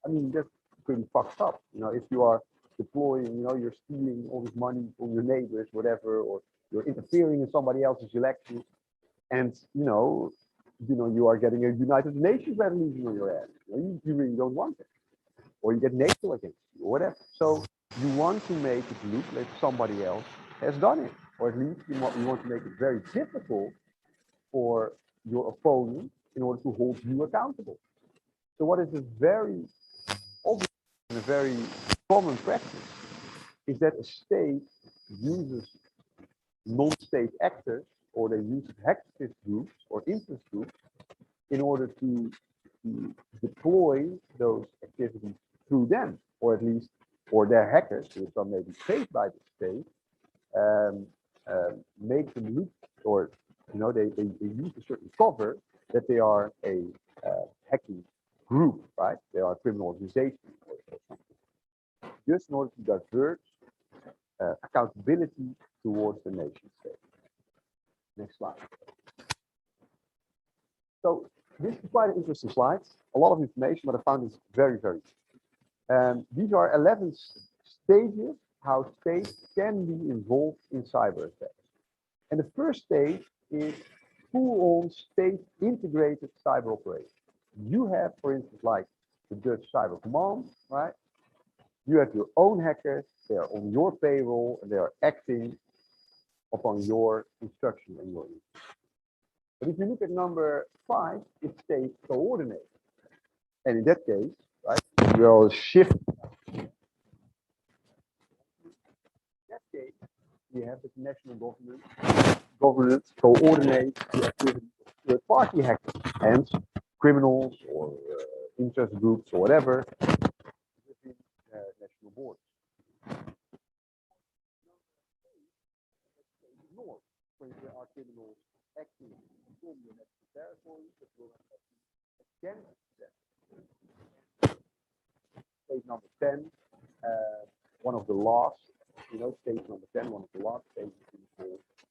I mean, that's pretty fucked up. You know, if you are deploying, you know, you're stealing all this money from your neighbors, whatever, or you're interfering in somebody else's election, and you are getting a United Nations resolution on your ass. You really don't want it, or you get NATO against you, or whatever. So you want to make it look like somebody else has done it, or at least you want to make it very difficult for your opponent in order to hold you accountable. So what is a very obvious and a very common practice is that a state uses non-state actors, or they use hacktivist groups or interest groups in order to deploy those activities through them, or at least for their hackers, which are maybe paid by the state, make them look, or they use a certain cover that they are a hacking group, right? They are a criminal organization or something, just in order to divert accountability towards the nation state. Next slide. So this is quite an interesting slide. A lot of information, but I found it very, very interesting. These are 11 stages how states can be involved in cyber attacks. And the first stage is full-on state integrated cyber operations. You have, for instance, like the Dutch Cyber Command, right? You have your own hackers, they are on your payroll, and they are acting upon your instruction and your instruction. But if you look at number 5, it's state coordinated. And in that case, right, we will shift. In that case, we have the national government coordinate the activities of third-party hackers, hence criminals or interest groups or whatever within national borders. North, when there are criminals acting from the national territory, that will have against them. State number 10, one of the last, state number 10, one of the last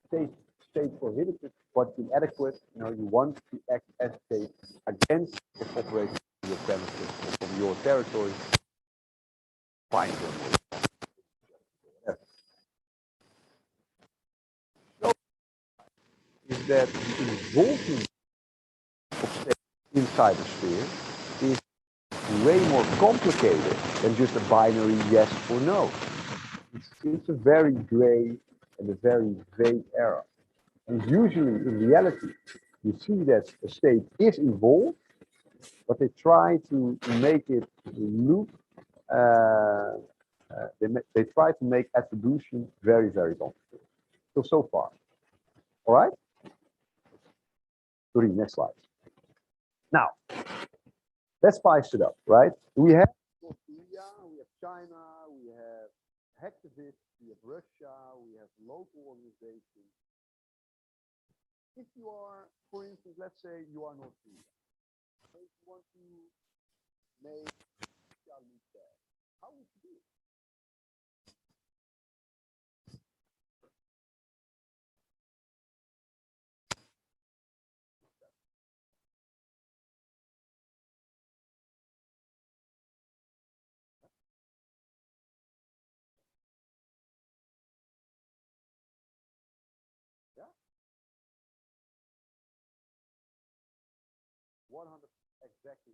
states, state prohibited but inadequate. You want to act as a state against the operation of your premises or from your territory. Fine. So, is that the involvement of states in cybersphere is way more complicated than just a binary yes or no. It's a very gray and a very vague area. And usually, in reality, you see that a state is involved, but they try to make it look, they try to make attribution very, very complicated. So far. All right? Dorien, next slide. Now, let's spice it up, right? We have North Korea, we have China, we have hacktivists, we have Russia, we have local organizations. If you are, for instance, let's say you are North Korea, so if you want to make how would you do it? Yeah? 100 exactly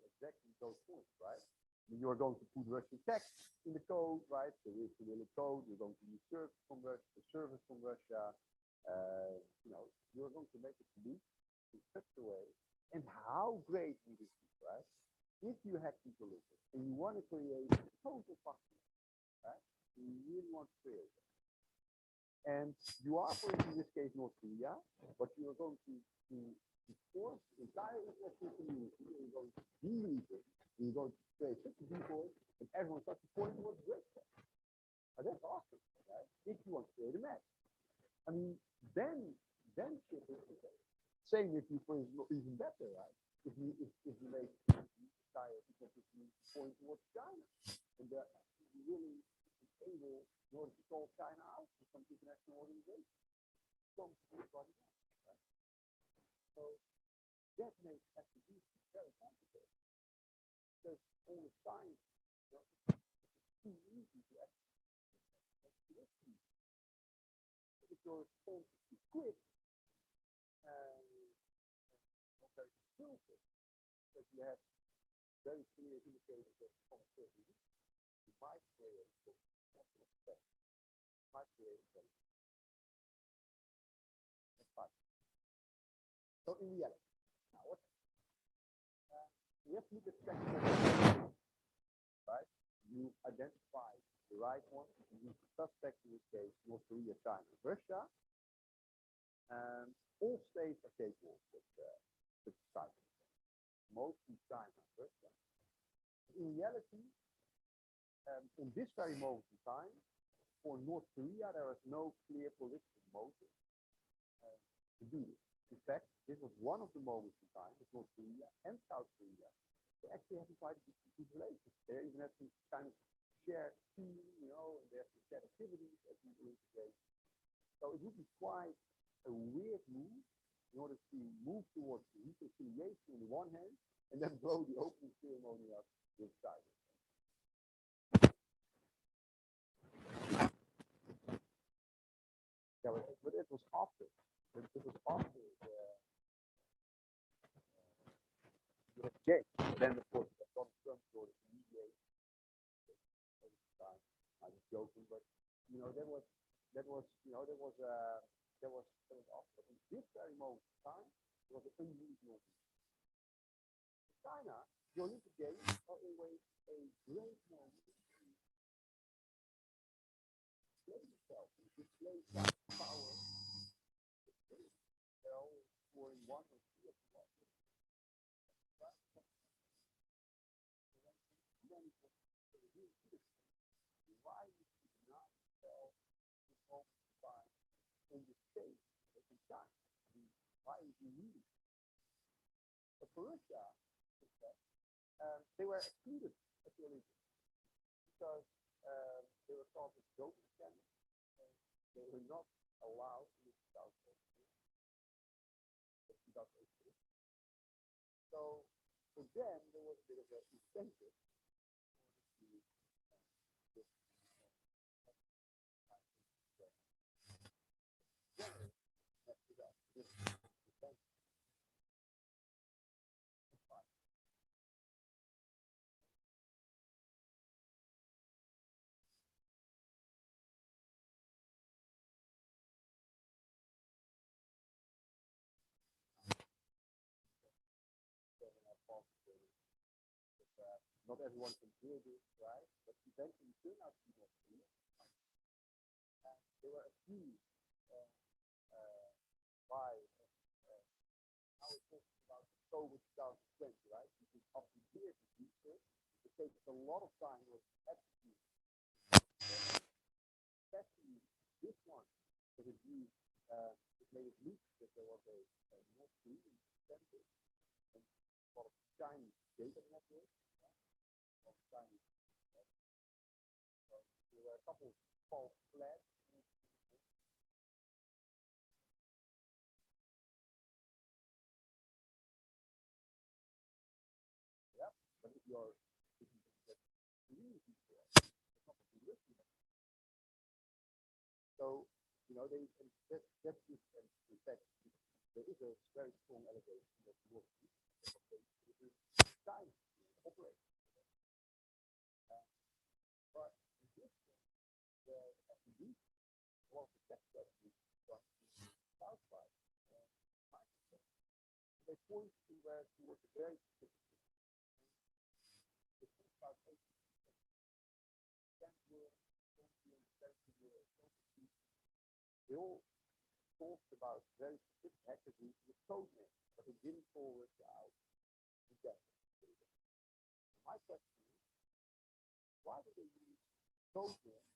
those points, right? You are going to put Russian text in the code, right? There is the little code. You're going to use service from Russia. You're going to make it look in such a way. And how great would it be, right? If you hack people and you want to create a total fucking, right? You really want to create it. And you are, for instance, in this case, North Korea, but you are going to force the entire international community, you're going to believe it, you're going to create such a decoy, and everyone starts to point towards great stuff. That's awesome, right? If you want to create a match. I mean, then shit is okay. Same if you for even better, right? If you make tire because if you point towards China and they're really able in order to call China out to some international organization. Don't everybody else, right? So that makes attribution very complicated. Because all the science, it's too easy to actually. If your response is too quick and not very filtered, because you have very clear indicators that from certain you might create a might create a so in reality, now what we have to look at technical, right? You identify the right one, you use the suspect in this case, North Korea, China, Russia. And all states are capable of cyber. Mostly China, Russia. In reality, in this very moment in time, for North Korea, there is no clear political motive to do this. In fact, this was one of the moments in time with North Korea and South Korea. They actually have quite a good relations. They even have some kind of shared team, and they have some shared activities as we integrate. So it would be quite a weird move in order to move towards reconciliation on the one hand, and then blow the opening ceremony up with cyber. Yeah, but it was after. It was after the exchange. Then of course Donald Trump sort of mediate. I'm joking, but there was after. In this very moment in time, there was an unusual. In China, the Olympic Games are always a great moment to display yourself, display power. They're always scoring one or two of the why you should not sell the home in the States in China? I mean, why is you need it? But for Russia, they were excluded at the Olympics because they were called as doping scandals. They were not allowed in the 2018. So for them, there was a bit of an incentive not everyone can hear this, right? But eventually turned out to be more clear. And they were accused by now we're talking about October 2020, right? This is up to years of research. It takes a lot of time to execute. Especially this one, because it made it look that there was a North Korean incentive and a lot of Chinese data networks. Chinese. So there were a couple of false flags. Yeah, but if you're community for it, it's not what you're listening to. So, that's just, in fact, there is a very strong allegation that North Korea is China operating. But in this case, the attribution was the tech strategy from outside. They point towards a very specific about 80%. They all talked about very specific hacker groups with code names, but they didn't forward out to them. My question is, why do they use code names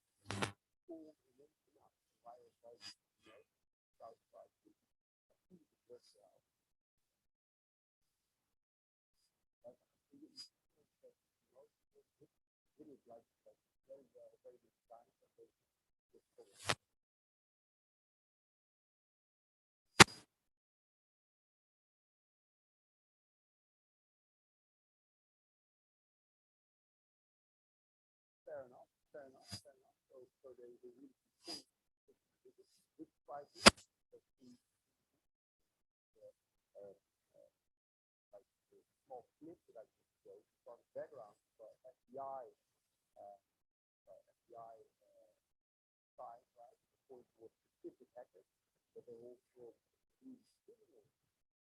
Fair enough, fair enough, fair enough. So they really this crisis that we like the small clip that I just showed from the background for FBI side, right? The point was specific hackers, but they also do criminal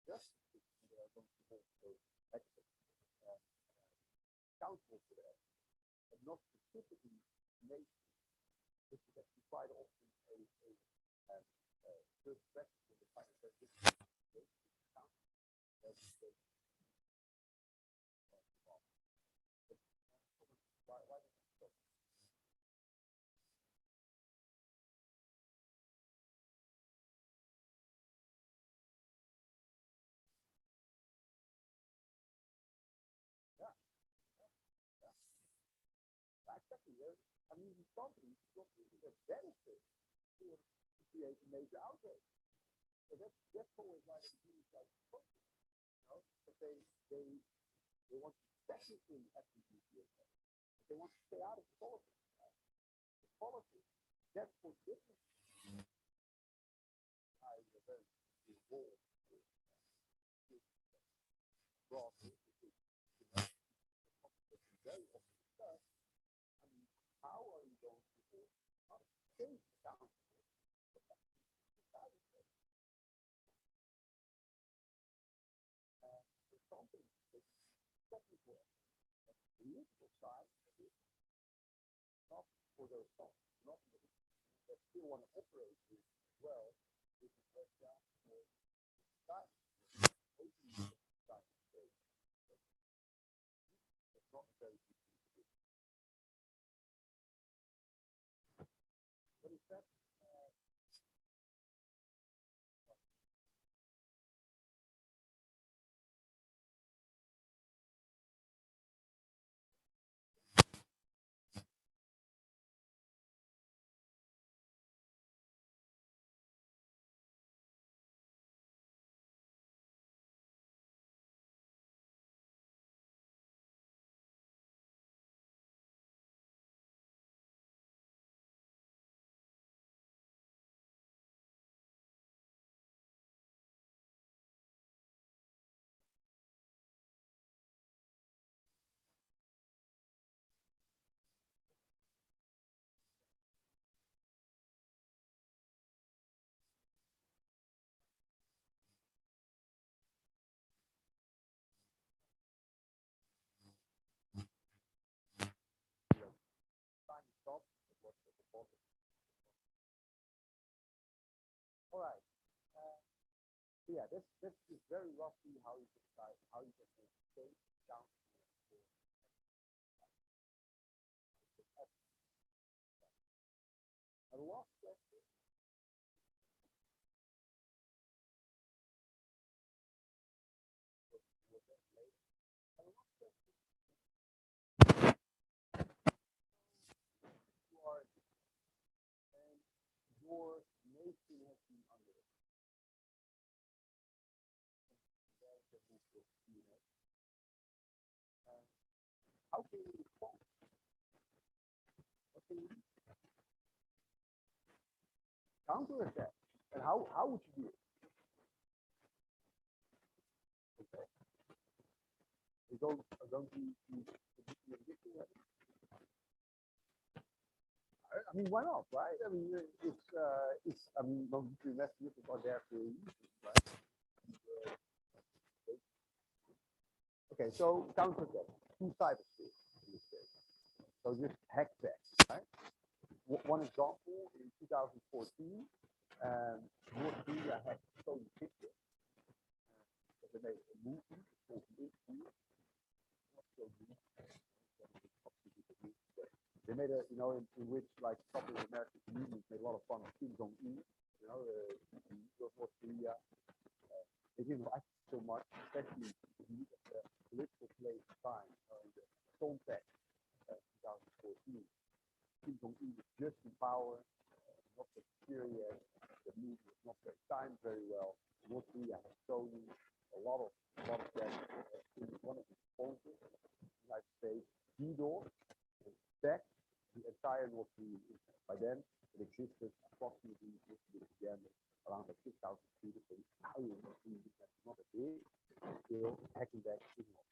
justice system. They are going to hold those hackers accountable for that, and not specifically nations. This is actually quite often a first practice in the financial system. I mean, these companies don't really get benefit to create a major outrage. So that's always why they do this like focus, you know, but they want to technically attribute the effect. They want to stay out of politics. Right? The politics, that's for business. I very involved with broad businesses, very often discussed. I mean, how are you going to change the council? Something that's technical, political side, not for those songs, not for the that still want to operate with as well, with the Russia or China. It's not very good to do. What is that? All right. Yeah, this is very roughly how you decide how you can take down the last question. You are and your nation has been under it. How can you respond? What can you do? Counter attack. And how would you do it? Okay. We're going to I mean, why not, right? I mean, it's I mean, don't be messy about there for a reason, right? Okay, so counter attack, two cyberspace in this case. So just hack back, right? One example in 2014, North Korea hacked Sony Pictures. They made a movie called Big Deal. Not so good. They made a, in which like a couple of American comedians made a lot of fun of Kim Jong-un, North Korea. They didn't like it so much, especially the political place time, in the context of 2014. Kim Jong-un was just in power, not so serious, the movie was not very timed very well. North Korea has shown a lot of them. One of the sponsors, the United States, DDoS, back the entire North Korean internet. By then, it existed approximately again around like 6,000 students. So the entire North Korean internet is not a big, still hacking back is not.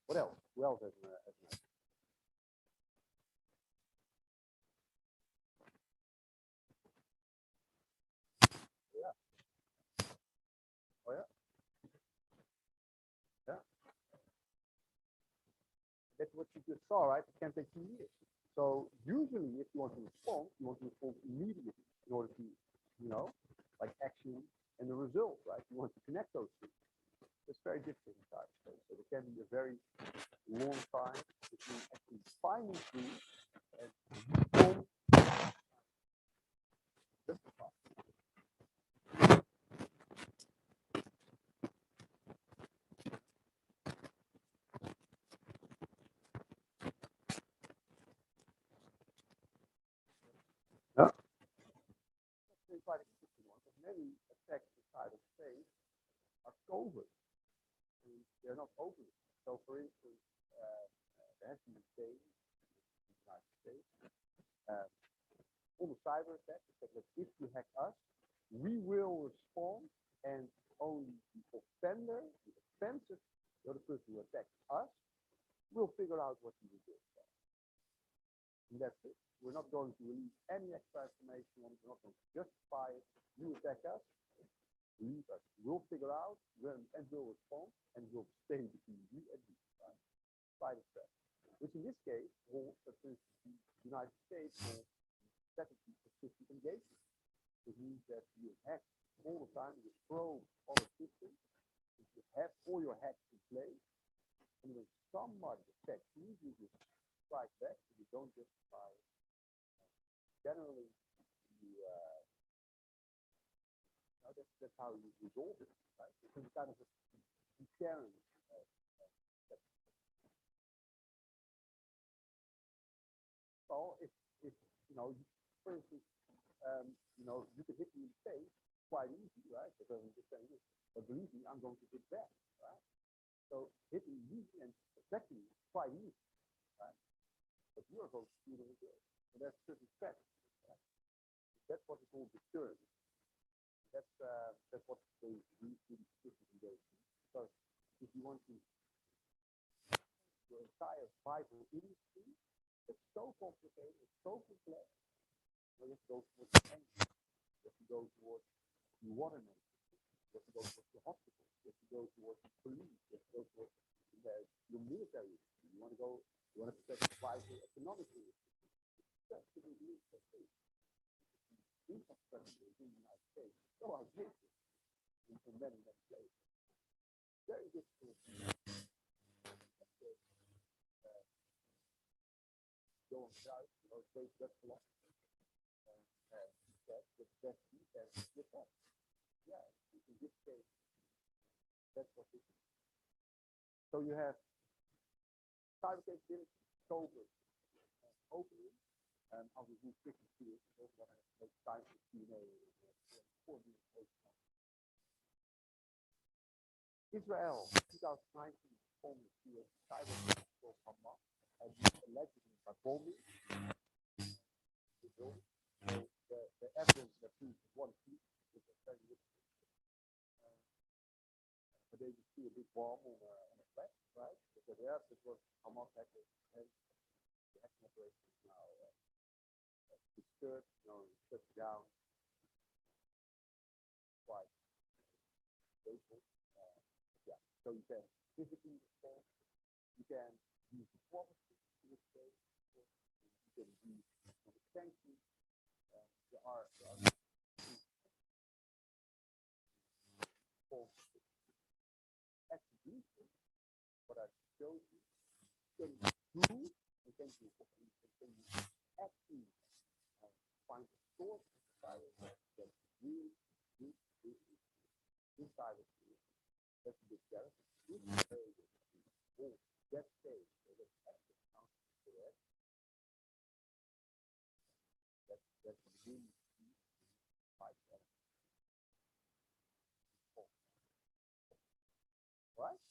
What else? Who else has an Yeah. Oh yeah. Yeah. That's what you just saw, right? It can take 2 years. So usually, if you want to respond immediately in order to, like action and the result, right? You want to connect those two. It's very difficult in cyberspace. So there can be a very long time between actually finding truth and justify. Yeah. It's quite an interesting one, because many attacks inside of space are covert. And they're not open. So, for instance, there has been a case in the United States on the cyber attack that if you hack us, we will respond, and only the offender, the offensive, the other person who attacked us, will figure out what you did. And that's it. We're not going to release any extra information on it. We're not going to justify it. You attack us, leave us. We'll figure out and we'll respond, and we'll stay between you and me. Cyber threat. Which in this case holds that the United States holds strategy for system engagement. It means that you hack all the time, you probe other systems, you have all your hacks in place, and when somebody attacks you, you just strike back, and you don't justify it. Generally, that's how you resolve it, right? It's kind of a sharing. So if for instance, you can hit me in the face quite easy, right? Because I'm just saying this. But believe me, I'm going to hit back, right? So hitting me and attacking me is quite easy, right? But you are going to shoot in the game. So there's certain threats, right? That's what we call deterrence. That's what they use to the system engagement. Because if you want to your entire vital industry, it's so complicated, it's so complex. You have to go towards the engine. You have to go towards the water management. You have to go towards the hospital. You have to go towards the police. You have to go towards your military. You want to protect the vital economic industry. That's the infrastructure in the United States. So outdated in many places. Very difficult. Go on south, take that block. Yeah, in this case, that's what it is. So you have cyber capability, covert, opening, and I'll just move quickly to it. I also want to make time for Q&A. 4 minutes. Israel, 2019, responded to a cyber attack from Hamas, and allegedly by bombing. So the evidence that proves one piece is very difficult. But they just see a big bomb on a flat, right? Because this was Hamas hackers, and the action operation is now disturbed, shut down. Quite stable. Yeah. So you can physically respond. You can use diplomacy in this case. You can use sanctions. There are attribution, what I showed you, can do and
can you actually find the source of the cyber attack that really inside of you. That's a big challenge. This is very good. That stage, that's actually correct. That's really like that. Right?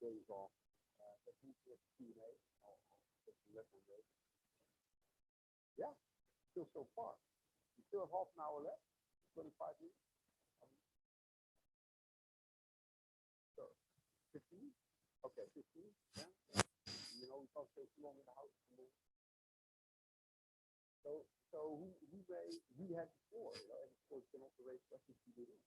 There you go. Let's move to Q&A. Yeah, still so far. You still have half an hour left, 25 minutes. So, 15? Okay, 15. Yeah. You know, we can't stay too long in the house. So who had the floor? You know, and of course, can also raise questions to do this.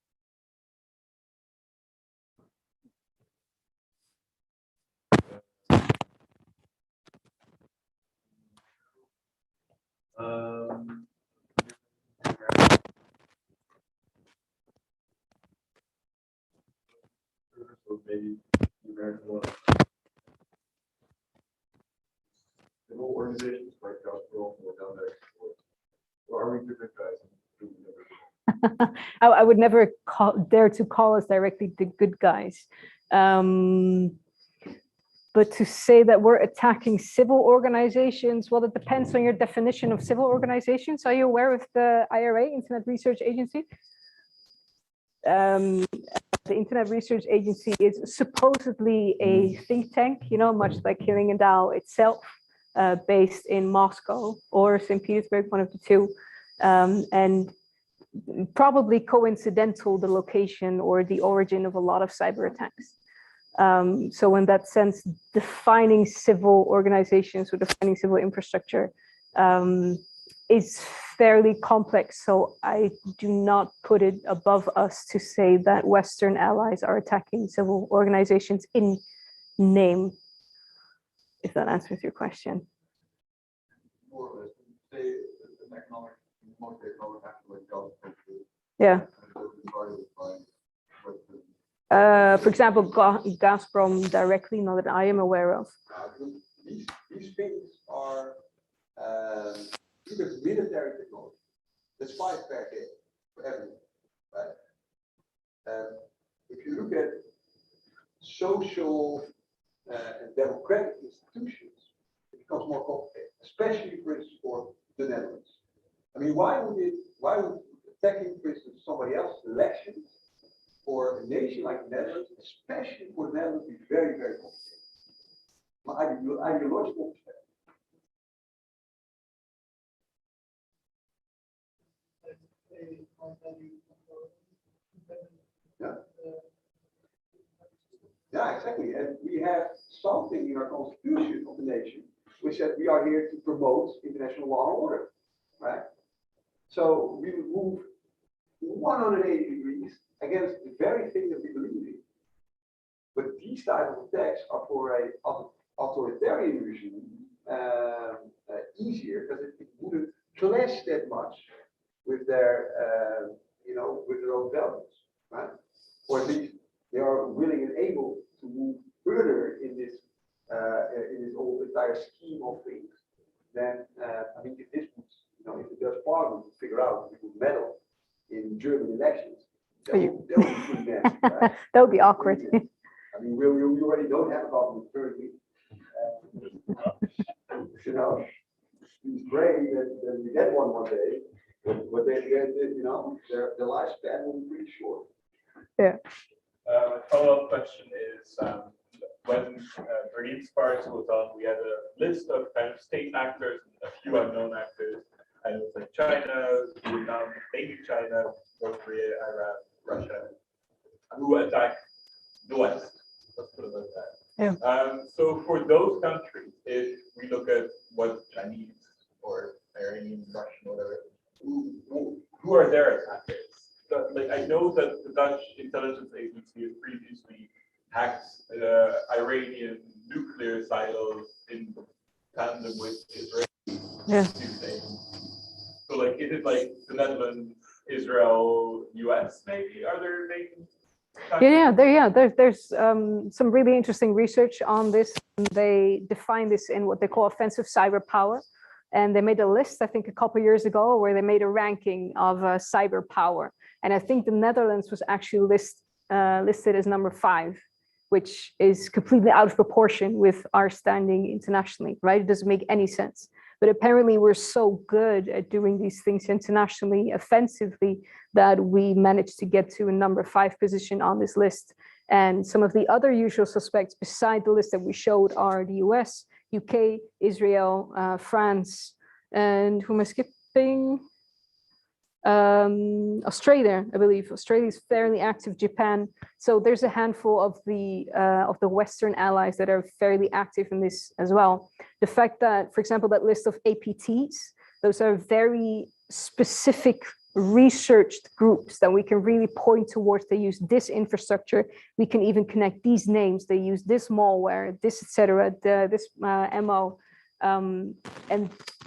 So maybe you guys want the whole organization is like Gazprom or Delmex, or are we different guys?
I would never dare to call us directly the good guys. But to say that we're attacking civil organizations, well, it depends on your definition of civil organizations. Are you aware of the IRA, Internet Research Agency? The Internet Research Agency is supposedly a think tank, you know, much like Clingendael itself, based in Moscow or St. Petersburg, one of the two. And probably coincidental, the location or the origin of a lot of cyber attacks. So in that sense, defining civil organizations or defining civil infrastructure is fairly complex. So I do not put it above us to say that Western allies are attacking civil organizations in name, if that answers your question.
More or less, say an economic, mostly economic action like Gazprom.
Yeah. For example, Gazprom directly, not that I am aware of.
These things are because military technology. That's why it's fair game for everyone, right? If you look at social and democratic institutions, it becomes more complicated, especially for instance for the Netherlands. I mean, why would attacking, for instance, somebody else's elections for a nation like the Netherlands, especially for the Netherlands, be very, very complicated. From an ideological perspective. Yeah. Yeah, exactly. And we have something in our constitution of the nation which says we are here to promote international law and order, right? So we would move 180 degrees against the very thing that we believe in. But these type of attacks are for an authoritarian regime easier because it wouldn't clash that much with their, with their own values, right? Or at least they are willing and able to move further in this whole entire scheme of things. Then, I mean, if this would, if the Dutch Parliament would figure out we would meddle in German elections, that would be pretty nasty, right?
That would be awkward.
I mean, we already don't have a government currently. It's great that we get one day, but they get, their lifespan will be pretty short.
Yeah.
Follow-up question is, when Berlin's Sparks was on, we had a list of kind of state actors, and a few unknown actors, and it was like China, Vietnam, maybe China, North Korea, Iran, Russia, who attacked the West. Let's put it like that.
Yeah.
So for those countries, if we look at what Chinese or Iranian, Russian, whatever, who are their attackers? Like, I know that the Dutch intelligence agency has previously hacked Iranian nuclear silos in tandem with Israel.
Yeah.
So, like, is it like the Netherlands, Israel, US? Maybe are there nations
There's some really interesting research on this. They define this in what they call offensive cyber power. And they made a list, I think, a couple of years ago, where they made a ranking of cyber power. And I think the Netherlands was actually listed as number 5, which is completely out of proportion with our standing internationally, right? It doesn't make any sense. But apparently we're so good at doing these things internationally, offensively, that we managed to get to a number 5 position on this list. And some of the other usual suspects beside the list that we showed are the US, UK, Israel, France, and who am I skipping? Australia, I believe. Australia is fairly active, Japan. So there's a handful of the Western allies that are fairly active in this as well. The fact that, for example, that list of APTs, those are very specific researched groups that we can really point towards. They use this infrastructure. We can even connect these names. They use this malware, this, etc., this MO. And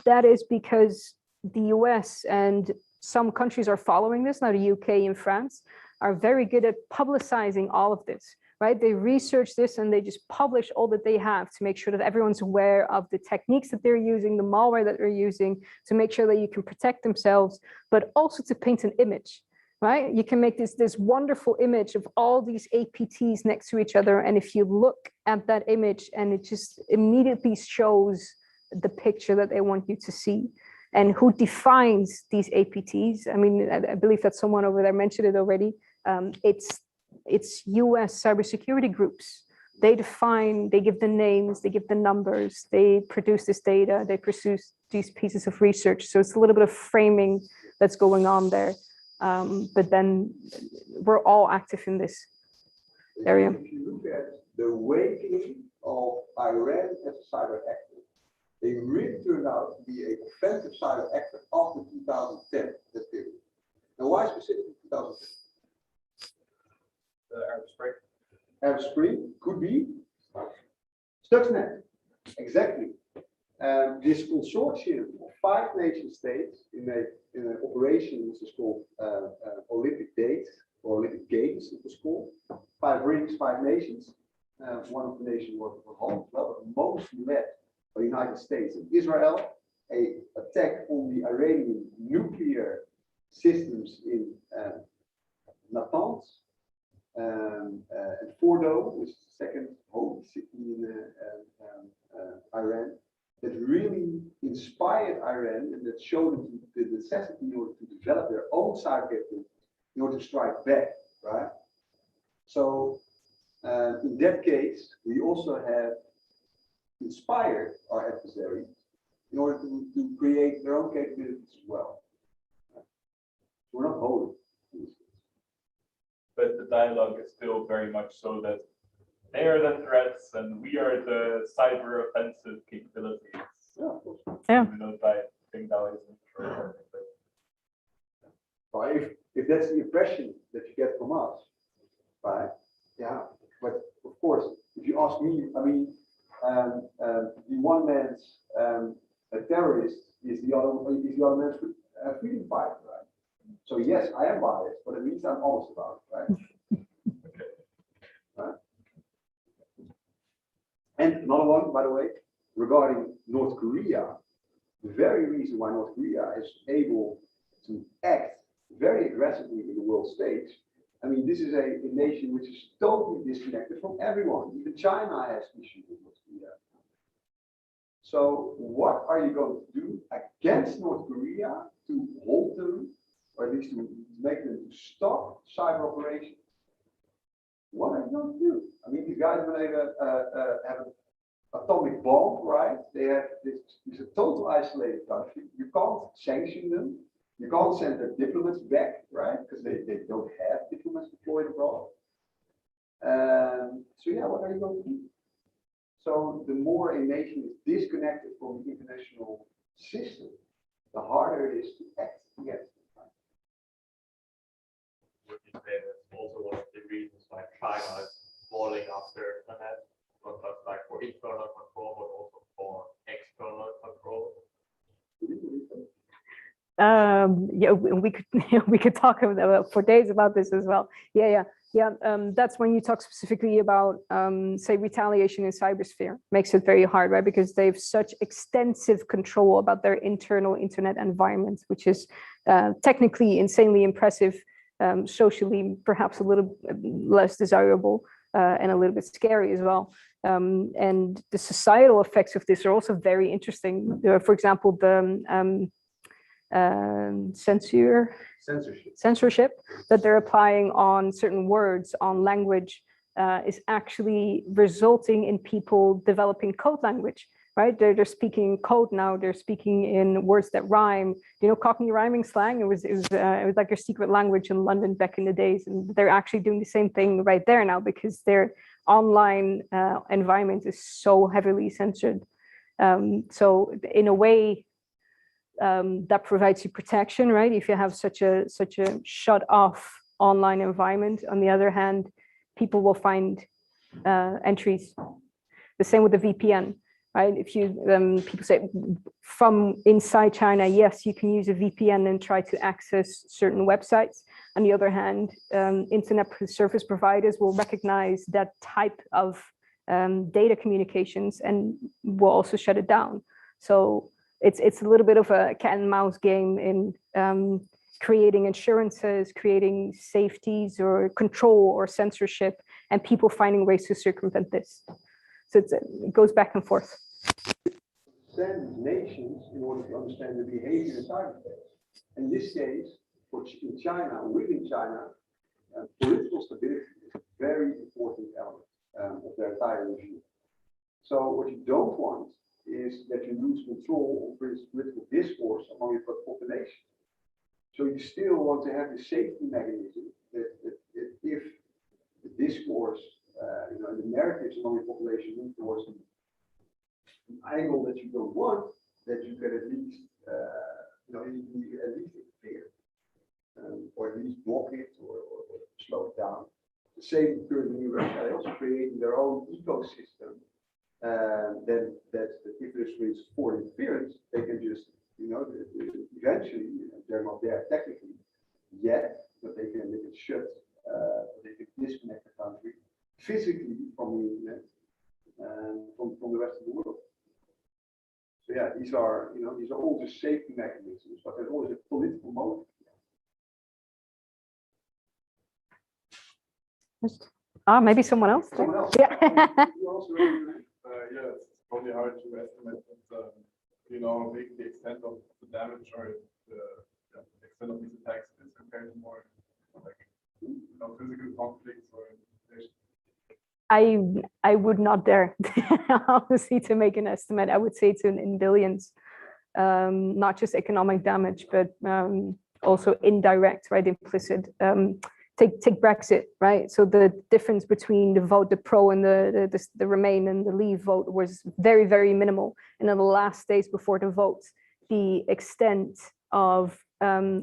that is because the US and some countries are following this. Now, the UK and France are very good at publicizing all of this, right? They research this and they just publish all that they have to make sure that everyone's aware of the techniques that they're using, the malware that they're using, to make sure that you can protect themselves, but also to paint an image, right? You can make this wonderful image of all these APTs next to each other. And if you look at that image, and it just immediately shows the picture that they want you to see. And who defines these APTs? I mean, I believe that someone over there mentioned it already. It's US cybersecurity groups. They define, they give the names, they give the numbers, they produce this data, they produce these pieces of research. So it's a little bit of framing that's going on there. But then we're all active in this area.
If you look at the awakening of Iran as a cyber actor, they really turned out to be an offensive cyber actor after 2010, that period. Now, why specifically 2010?
The Arab Spring.
Arab Spring could be Stuxnet. Exactly. This consortium of 5 nation states in an operation which is called Olympic Days or Olympic Games, it was called. 5 rings, 5 nations. One of the nations was home, but mostly led by the United States and Israel. An attack on the Iranian nuclear systems in Natanz and Fordo, which is the second holy city in Iran, that really inspired Iran and that showed them the necessity in order to develop their own cyber capability in order to strike back, right? So in that case, we also have inspired our adversary in order to create their own capabilities as well. We're not holding.
But the dialogue is still very much so that they are the threats and we are the cyber offensive capabilities.
Yeah, of course.
Yeah.
Even though I think that isn't true.
Well, if that's the impression that you get from us, right? Yeah. But of course, if you ask me, I mean, the one man's a terrorist is the other man's freedom fighter, right? So yes, I am biased, but at least I'm honest about it, right? Right? And another one, by the way, regarding North Korea, the very reason why North Korea is able to act very aggressively in the world stage. I mean, this is a nation which is totally disconnected from everyone. Even China has issues with North Korea. So what are you going to do against North Korea to hold them, or at least to make them stop cyber operations? What are you going to do? I mean, these guys, when they have an atomic bomb, right? They have this a total isolated country. You can't sanction them. You can't send their diplomats back, right? Because they don't have diplomats deployed abroad. So yeah, what are you going to do? So the more a nation is disconnected from the international system, the harder it is to act against it. Right?
Would you say that's also one of the reasons why China is falling after the net, not just like for internal control, but also for external control?
Yeah, we could talk about for days about this as well. Yeah. Yeah, that's when you talk specifically about, say, retaliation in cybersphere. Makes it very hard, right? Because they have such extensive control about their internal internet environment, which is technically insanely impressive, socially perhaps a little less desirable, and a little bit scary as well. And the societal effects of this are also very interesting. For example, the censorship that they're applying on certain words, on language, is actually resulting in people developing code language, right? They're speaking code now. They're speaking in words that rhyme. You know, Cockney rhyming slang. It was like a secret language in London back in the days, and they're actually doing the same thing right there now because their online environment is so heavily censored. So in a way, that provides you protection, right? If you have such a shut off online environment. On the other hand, people will find entries. The same with the VPN, right? If you people say from inside China, yes, you can use a VPN and try to access certain websites. On the other hand, internet service providers will recognize that type of data communications and will also shut it down. So it's a little bit of a cat and mouse game in creating insurances, creating safeties or control or censorship, and people finding ways to circumvent this. So it goes back and forth.
Understand nations in order to understand the behavior in cyberspace. In this case, in China, within China, political stability is a very important element of their entire regime. So what you don't want is that you lose control of political discourse among your population. So you still want to have the safety mechanism that if the discourse, and the narratives among your population move towards an angle that you don't want, that you can at least, at least interfere, or at least block it or slow it down. The same currently in Russia. They also creating their own ecosystem. Then that if there's foreign interference, they can just, eventually they're not there technically yet, but they can shut, they can disconnect the country physically from the internet and from the rest of the world. So yeah, these are all just safety mechanisms, but there's always a political motive.
Maybe someone else.
Someone else.
Yeah.
You also raised
Yeah, it's probably hard to estimate, but how big the extent of the damage or the extent of these attacks is compared to more like physical conflicts or invasion.
I would not dare, honestly, to make an estimate. I would say it's in billions, not just economic damage, but also indirect, right, implicit. Take Brexit, right? So the difference between the vote, the pro and the Remain and the Leave vote was very, very minimal. And in the last days before the vote, the extent of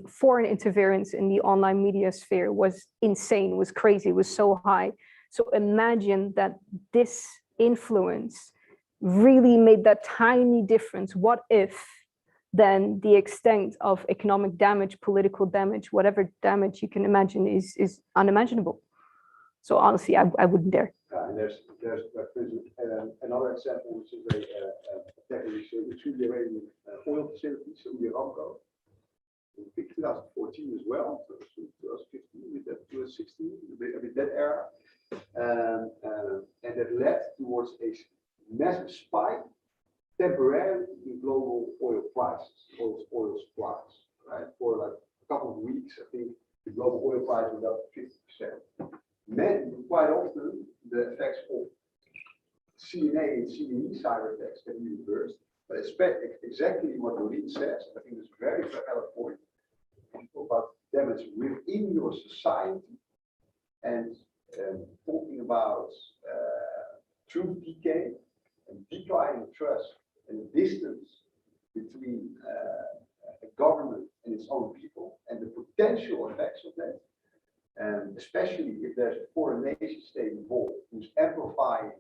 foreign interference in the online media sphere was insane, was crazy, was so high. So imagine that this influence really made that tiny difference. What if then the extent of economic damage, political damage, whatever damage you can imagine is unimaginable. So honestly, I wouldn't dare.
And there's another example, which is very the Saudi Arabian oil facilities, Saudi Aramco, in 2014 as well, so 2015 with that 2016, a bit that era, and that led towards a massive spike temporarily in global oil prices, oil supplies, right? For like a couple of weeks, I think the global oil price went up 50%. Quite often, the effects of CNA and CNE cyber attacks can be reversed, but exactly what Dorien says, I think it's a very valid point. About damage within your society and talking about truth decay and declining trust and the distance between a government and its own people and the potential effects of that, and especially if there's a foreign nation state involved who's amplifying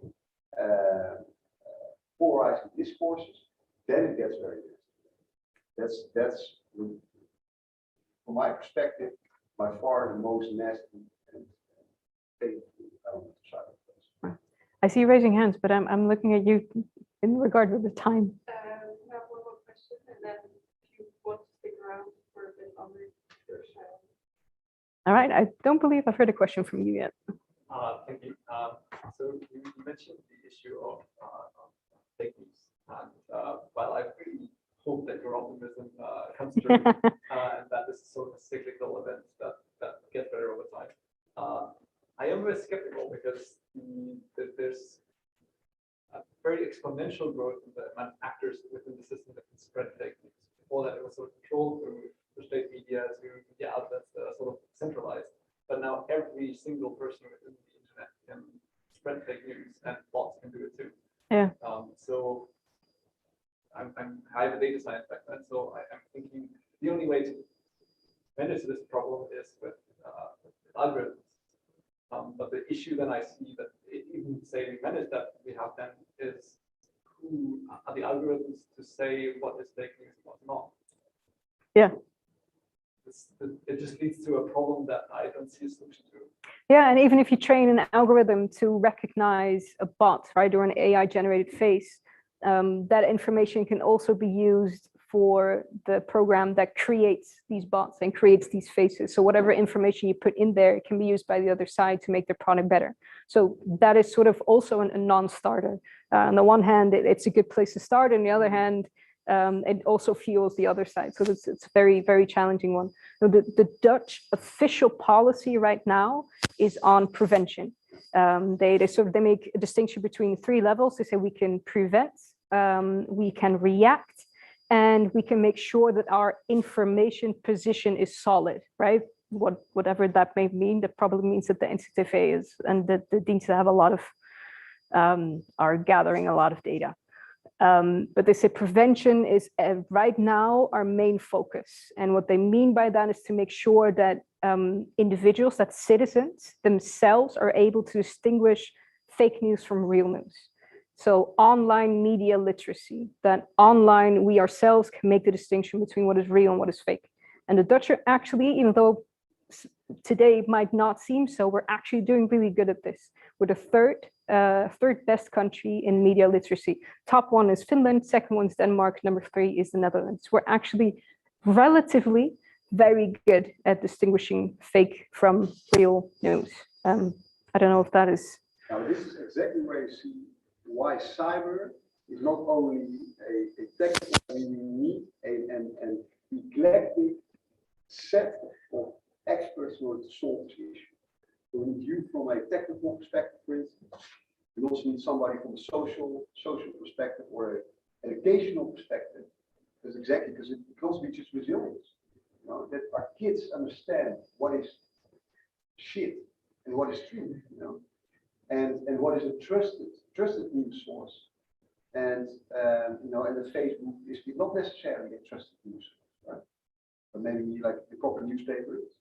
polarizing discourses, then it gets very nasty. That's from my perspective, by far the most nasty and painful element of cyberspace.
I see you raising hands, but I'm looking at you in regard with the time.
I have one more question, and then if you want to stick around for a bit longer, there's
All right, I don't believe I've heard a question from you yet.
Thank you. So you mentioned the issue of fake news, and well, I really hope that your optimism comes true, and that this is sort of a cyclical event that gets better over time. I am very skeptical because there's a very exponential growth in the amount of actors within the system that can spread fake news. Before that, it was sort of controlled through the state media, to media outlets that are sort of centralized. But now every single person within the internet can spread fake news, and bots can do it too.
Yeah.
So I have a data science background, so I'm thinking the only way to manage this problem is with algorithms. But the issue then I see that even say we manage that, we have then is who are the algorithms to say what is fake news and what's not.
Yeah.
It just leads to a problem that I don't see a solution to.
Yeah, and even if you train an algorithm to recognize a bot, right, or an AI-generated face, that information can also be used for the program that creates these bots and creates these faces. So whatever information you put in there can be used by the other side to make their product better. So that is sort of also a non-starter. On the one hand, it's a good place to start. On the other hand, it also fuels the other side. So it's a very, very challenging one. So the Dutch official policy right now is on prevention. They make a distinction between 3 levels. They say we can prevent, we can react, and we can make sure that our information position is solid, right? Whatever that may mean, that probably means that the NCTV is, and that the diensten have a lot of, are gathering a lot of data. But they say prevention is right now our main focus. And what they mean by that is to make sure that individuals, that citizens themselves are able to distinguish fake news from real news. So online media literacy, that online we ourselves can make the distinction between what is real and what is fake. And the Dutch are actually, even though today it might not seem so, we're actually doing really good at this. We're the third best country in media literacy. Top 1 is Finland, second 1 is Denmark, number 3 is the Netherlands. We're actually relatively very good at distinguishing fake from real news. I don't know if that is.
Now, this is exactly where you see why cyber is not only a technical, we need an eclectic set of experts in order to solve this issue. So we need you from a technical perspective, for instance. We also need somebody from a social perspective or an educational perspective. Because it constitutes resilience. You know, that our kids understand what is shit and what is true, you know, and what is a trusted news source. And you know, and the Facebook is not necessarily a trusted news source, right? But maybe like the proper newspaper is.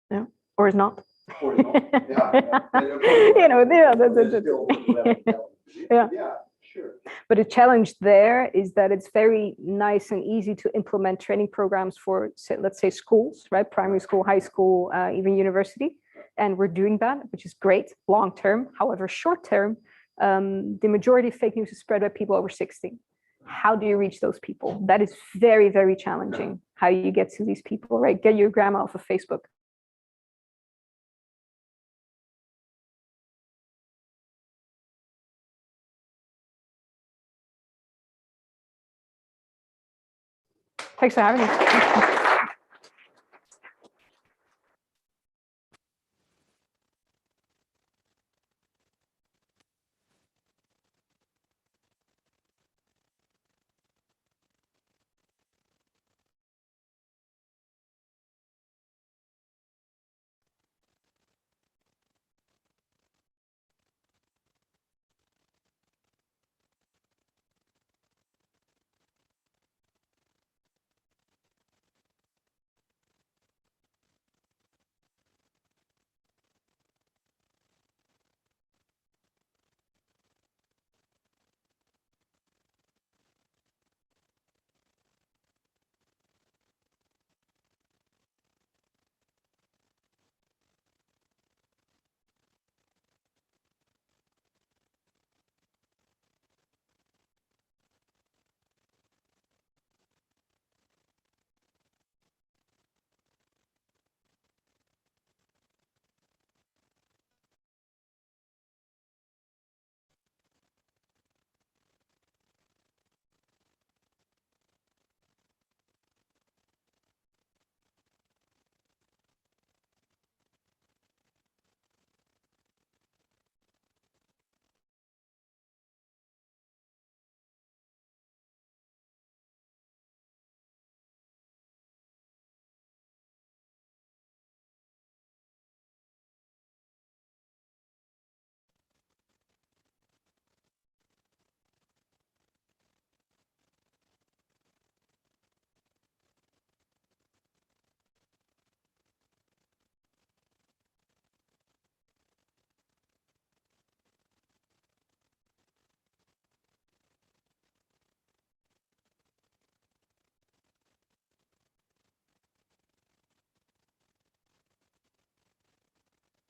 Yeah, or is not.
Or is not. Yeah.
You know,
Yeah, sure.
But the challenge there is that it's very nice and easy to implement training programs for, let's say, schools, right? Primary school, high school, even university. And we're doing that, which is great long term. However, short term, the majority of fake news is spread by people over 60. How do you reach those people? That is very, very challenging. How you get to these people, right? Get your grandma off of Facebook. Thanks for having me.